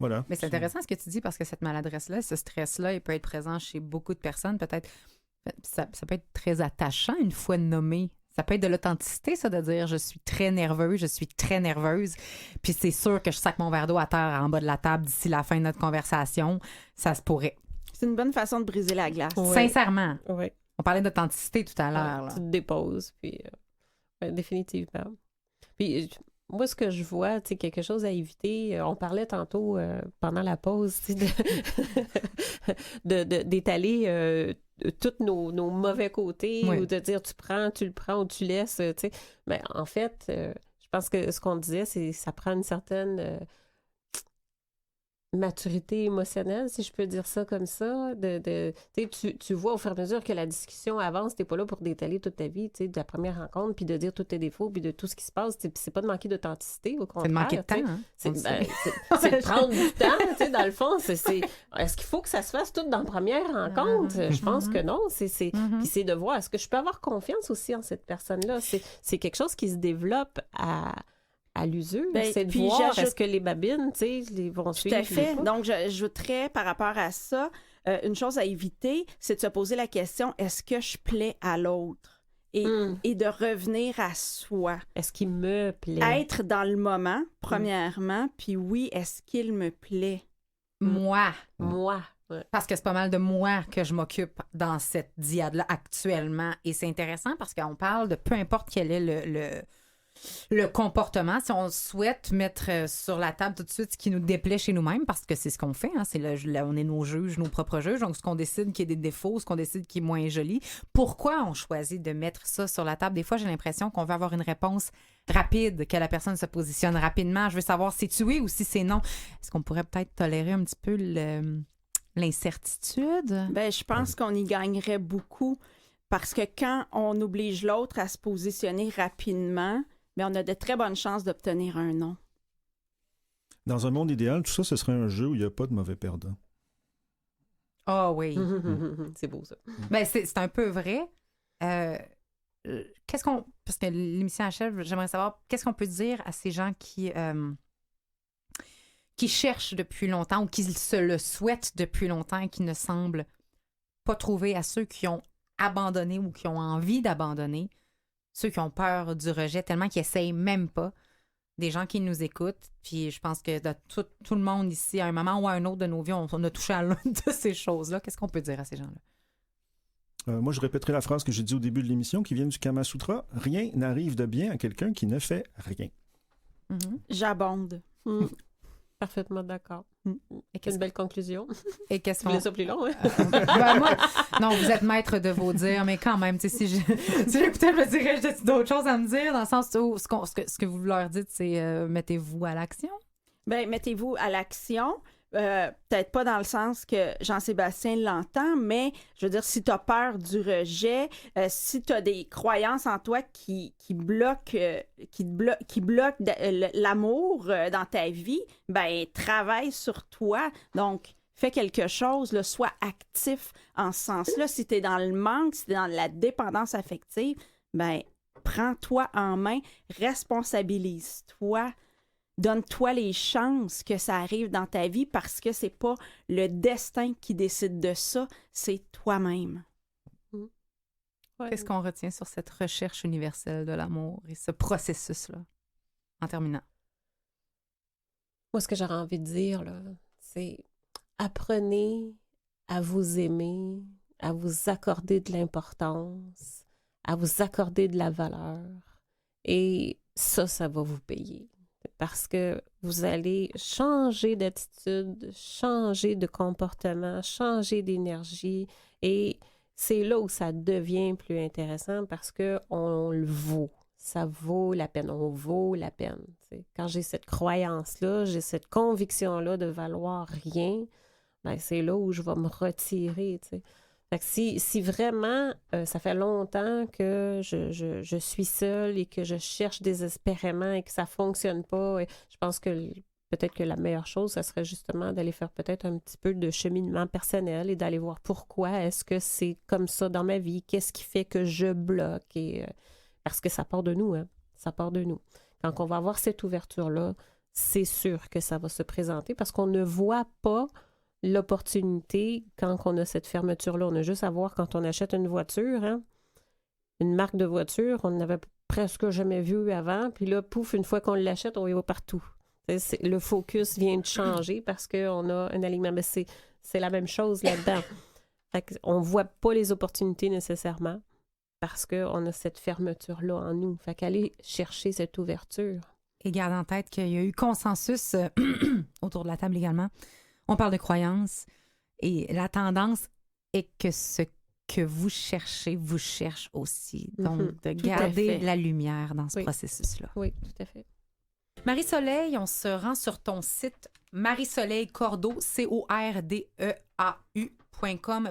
Voilà. Mais c'est intéressant ce que tu dis parce que cette maladresse-là, ce stress-là, il peut être présent chez beaucoup de personnes. Peut-être, ça peut être très attachant une fois nommé. Ça peut être de l'authenticité, ça, de dire je suis très nerveuse. Puis c'est sûr que je sac mon verre d'eau à terre en bas de la table d'ici la fin de notre conversation. Ça se pourrait. C'est une bonne façon de briser la glace. Ouais. Sincèrement. Ouais. On parlait d'authenticité tout à l'heure. Ouais, tu te déposes, puis définitivement. Puis moi, ce que je vois, tu sais, quelque chose à éviter, on parlait tantôt pendant la pause, tu sais, d'étaler tous nos mauvais côtés, ou de dire tu le prends ou tu laisses, tu sais. Mais en fait, je pense que ce qu'on disait, c'est ça prend une certaine maturité émotionnelle, si je peux dire ça comme ça. Tu vois au fur et à mesure que la discussion avance, t'es pas là pour détaler toute ta vie, de la première rencontre, puis de dire tous tes défauts, puis de tout ce qui se passe. Puis c'est pas de manquer d'authenticité, au contraire. C'est de manquer de temps, hein? C'est de prendre du temps, dans le fond. Est-ce qu'il faut que ça se fasse tout dans la première rencontre? Je pense que non. Puis c'est de voir, est-ce que je peux avoir confiance aussi en cette personne-là? C'est quelque chose qui se développe à l'usure, c'est de voir est-ce que les babines, tu sais, vont suivre. Tout à fait. Donc, j'ajouterais par rapport à ça, une chose à éviter, c'est de se poser la question, est-ce que je plais à l'autre? Et de revenir à soi. Est-ce qu'il me plaît? Être dans le moment, premièrement, puis oui, est-ce qu'il me plaît? Moi. Ouais. Parce que c'est pas mal de moi que je m'occupe dans cette diade-là actuellement. Et c'est intéressant parce qu'on parle de peu importe quel est le comportement, si on souhaite mettre sur la table tout de suite ce qui nous déplaît chez nous-mêmes, parce que c'est ce qu'on fait, hein, on est nos juges, nos propres juges, donc ce qu'on décide qui est des défauts, ce qu'on décide qui est moins joli, pourquoi on choisit de mettre ça sur la table? Des fois, j'ai l'impression qu'on veut avoir une réponse rapide, que la personne se positionne rapidement. Je veux savoir si c'est oui ou si c'est non. Est-ce qu'on pourrait peut-être tolérer un petit peu l'incertitude? Ben, je pense qu'on y gagnerait beaucoup parce que quand on oblige l'autre à se positionner rapidement, ben, on a de très bonnes chances d'obtenir un non. Dans un monde idéal, tout ça, ce serait un jeu où il n'y a pas de mauvais perdant. Ah oui. C'est beau, ça. Ben, c'est un peu vrai. Parce que l'émission achève, j'aimerais savoir, qu'est-ce qu'on peut dire à ces gens qui cherchent depuis longtemps ou qui se le souhaitent depuis longtemps et qui ne semblent pas trouver, à ceux qui ont abandonné ou qui ont envie d'abandonner, ceux qui ont peur du rejet tellement qu'ils n'essayent même pas, des gens qui nous écoutent. Puis je pense que de tout le monde ici, à un moment ou à un autre de nos vies, on a touché à l'une de ces choses-là. Qu'est-ce qu'on peut dire à ces gens-là? Moi, je répéterai la phrase que j'ai dit au début de l'émission qui vient du Kama Sutra. Rien n'arrive de bien à quelqu'un qui ne fait rien. Mm-hmm. J'abonde. Parfaitement d'accord. Et C'est une belle conclusion. Et qu'est-ce Tu qu'on... voulais ça plus long, hein? Non, vous êtes maître de vos dires, mais quand même, si j'écoutais, je me dirais, j'ai d'autres choses à me dire, dans le sens où ce que vous leur dites, c'est mettez-vous à l'action. Bien, mettez-vous à l'action. Peut-être pas dans le sens que Jean-Sébastien l'entend, mais je veux dire, si tu as peur du rejet, si tu as des croyances en toi qui bloquent l'amour dans ta vie, ben travaille sur toi. Donc, fais quelque chose, là, sois actif en ce sens-là. Si tu es dans le manque, si tu es dans la dépendance affective, ben prends-toi en main, responsabilise-toi. Donne-toi les chances que ça arrive dans ta vie parce que c'est pas le destin qui décide de ça, c'est toi-même. Ouais. Qu'est-ce qu'on retient sur cette recherche universelle de l'amour et ce processus-là, en terminant? Moi, ce que j'aurais envie de dire, là, c'est apprenez à vous aimer, à vous accorder de l'importance, à vous accorder de la valeur. Et ça va vous payer. Parce que vous allez changer d'attitude, changer de comportement, changer d'énergie. Et c'est là où ça devient plus intéressant parce qu'on le vaut. Ça vaut la peine. On vaut la peine. T'sais. Quand j'ai cette croyance-là, j'ai cette conviction-là de valoir rien, ben c'est là où je vais me retirer. T'sais. Fait que si vraiment, ça fait longtemps que je suis seule et que je cherche désespérément et que ça ne fonctionne pas, je pense que peut-être que la meilleure chose, ça serait justement d'aller faire peut-être un petit peu de cheminement personnel et d'aller voir pourquoi est-ce que c'est comme ça dans ma vie, qu'est-ce qui fait que je bloque. Parce que ça part de nous, hein? Ça part de nous. Quand on va avoir cette ouverture-là, c'est sûr que ça va se présenter parce qu'on ne voit pas l'opportunité quand on a cette fermeture-là. On a juste à voir quand on achète une voiture, hein? Une marque de voiture, on n'avait presque jamais vu avant, puis là, pouf, une fois qu'on l'achète, on y va partout. Le focus vient de changer parce qu'on a un alignement. Mais c'est la même chose là-dedans. Fait qu'on ne voit pas les opportunités nécessairement parce qu'on a cette fermeture-là en nous. Fait qu'aller chercher cette ouverture. Et garde en tête qu'il y a eu consensus autour de la table également. On parle de croyances et la tendance est que ce que vous cherchez vous cherche aussi. Donc, de garder la lumière dans ce processus-là. Oui, tout à fait. Marie-Soleil, on se rend sur ton site Marie-Soleil Cordeau, CORDEAU.com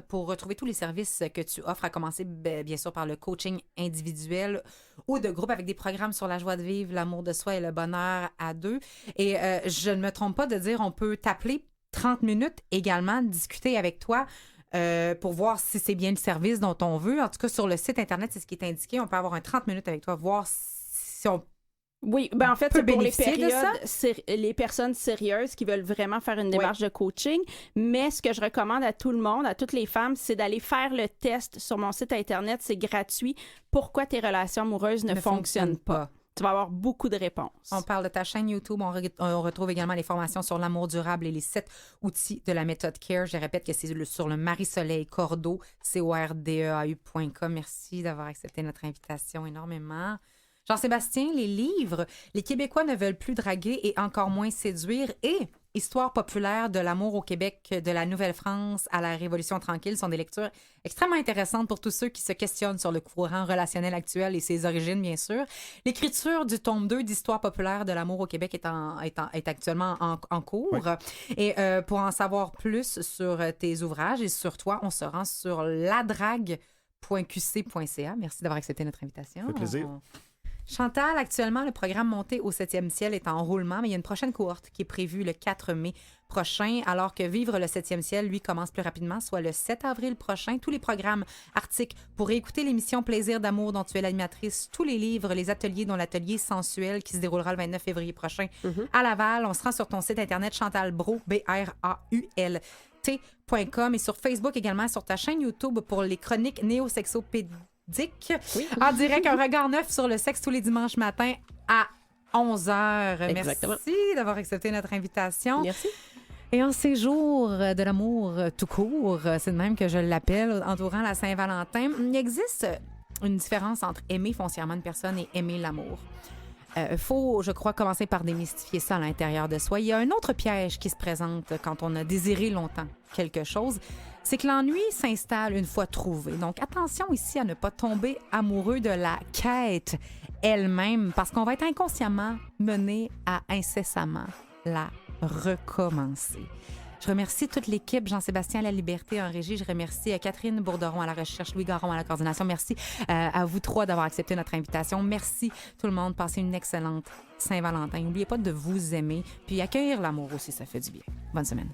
pour retrouver tous les services que tu offres, à commencer bien sûr par le coaching individuel ou de groupe avec des programmes sur la joie de vivre, l'amour de soi et le bonheur à deux. Et je ne me trompe pas de dire, on peut t'appeler 30 minutes également, discuter avec toi pour voir si c'est bien le service dont on veut. En tout cas, sur le site Internet, c'est ce qui est indiqué. On peut avoir un 30 minutes avec toi, voir si on Oui, ben en fait, c'est pour les personnes sérieuses qui veulent vraiment faire une démarche de coaching. Mais ce que je recommande à tout le monde, à toutes les femmes, c'est d'aller faire le test sur mon site Internet. C'est gratuit. Pourquoi tes relations amoureuses ne fonctionnent pas? Tu vas avoir beaucoup de réponses. On parle de ta chaîne YouTube. On retrouve également les formations sur l'amour durable et les 7 outils de la méthode CARE. Je répète que c'est sur le Marie-Soleil Cordeau, CORDEAU.com. Merci d'avoir accepté notre invitation énormément. Jean-Sébastien, les livres, les Québécois ne veulent plus draguer et encore moins séduire et Histoire populaire de l'amour au Québec de la Nouvelle-France à la Révolution tranquille sont des lectures extrêmement intéressantes pour tous ceux qui se questionnent sur le courant relationnel actuel et ses origines, bien sûr. L'écriture du tome 2 d'Histoire populaire de l'amour au Québec est actuellement en cours. Oui. Et pour en savoir plus sur tes ouvrages et sur toi, on se rend sur ladrague.qc.ca. Merci d'avoir accepté notre invitation. Ça fait plaisir. Chantal, actuellement, le programme Montée au 7e ciel est en roulement, mais il y a une prochaine cohorte qui est prévue le 4 mai prochain, alors que Vivre le 7e ciel, lui, commence plus rapidement, soit le 7 avril prochain. Tous les programmes articles pour écouter l'émission Plaisir d'amour dont tu es l'animatrice, tous les livres, les ateliers, dont l'atelier sensuel qui se déroulera le 29 février prochain à Laval. On se rend sur ton site internet chantalbrault, BRAULT.com et sur Facebook également, sur ta chaîne YouTube pour les chroniques néo-sexopédiques. Oui. En direct, un regard neuf sur le sexe tous les dimanches matins à 11h. Exactement. Merci d'avoir accepté notre invitation. Merci. Et en ces jours de l'amour tout court, c'est de même que je l'appelle, entourant la Saint-Valentin, il existe une différence entre aimer foncièrement une personne et aimer l'amour. Il faut, je crois, commencer par démystifier ça à l'intérieur de soi. Il y a un autre piège qui se présente quand on a désiré longtemps quelque chose, c'est que l'ennui s'installe une fois trouvé. Donc, attention ici à ne pas tomber amoureux de la quête elle-même, parce qu'on va être inconsciemment mené à incessamment la recommencer. Je remercie toute l'équipe, Jean-Sébastien à la Liberté en régie. Je remercie Catherine Bourderon à la recherche, Louis Garon à la coordination. Merci à vous trois d'avoir accepté notre invitation. Merci tout le monde. Passez une excellente Saint-Valentin. N'oubliez pas de vous aimer, puis accueillir l'amour aussi, ça fait du bien. Bonne semaine.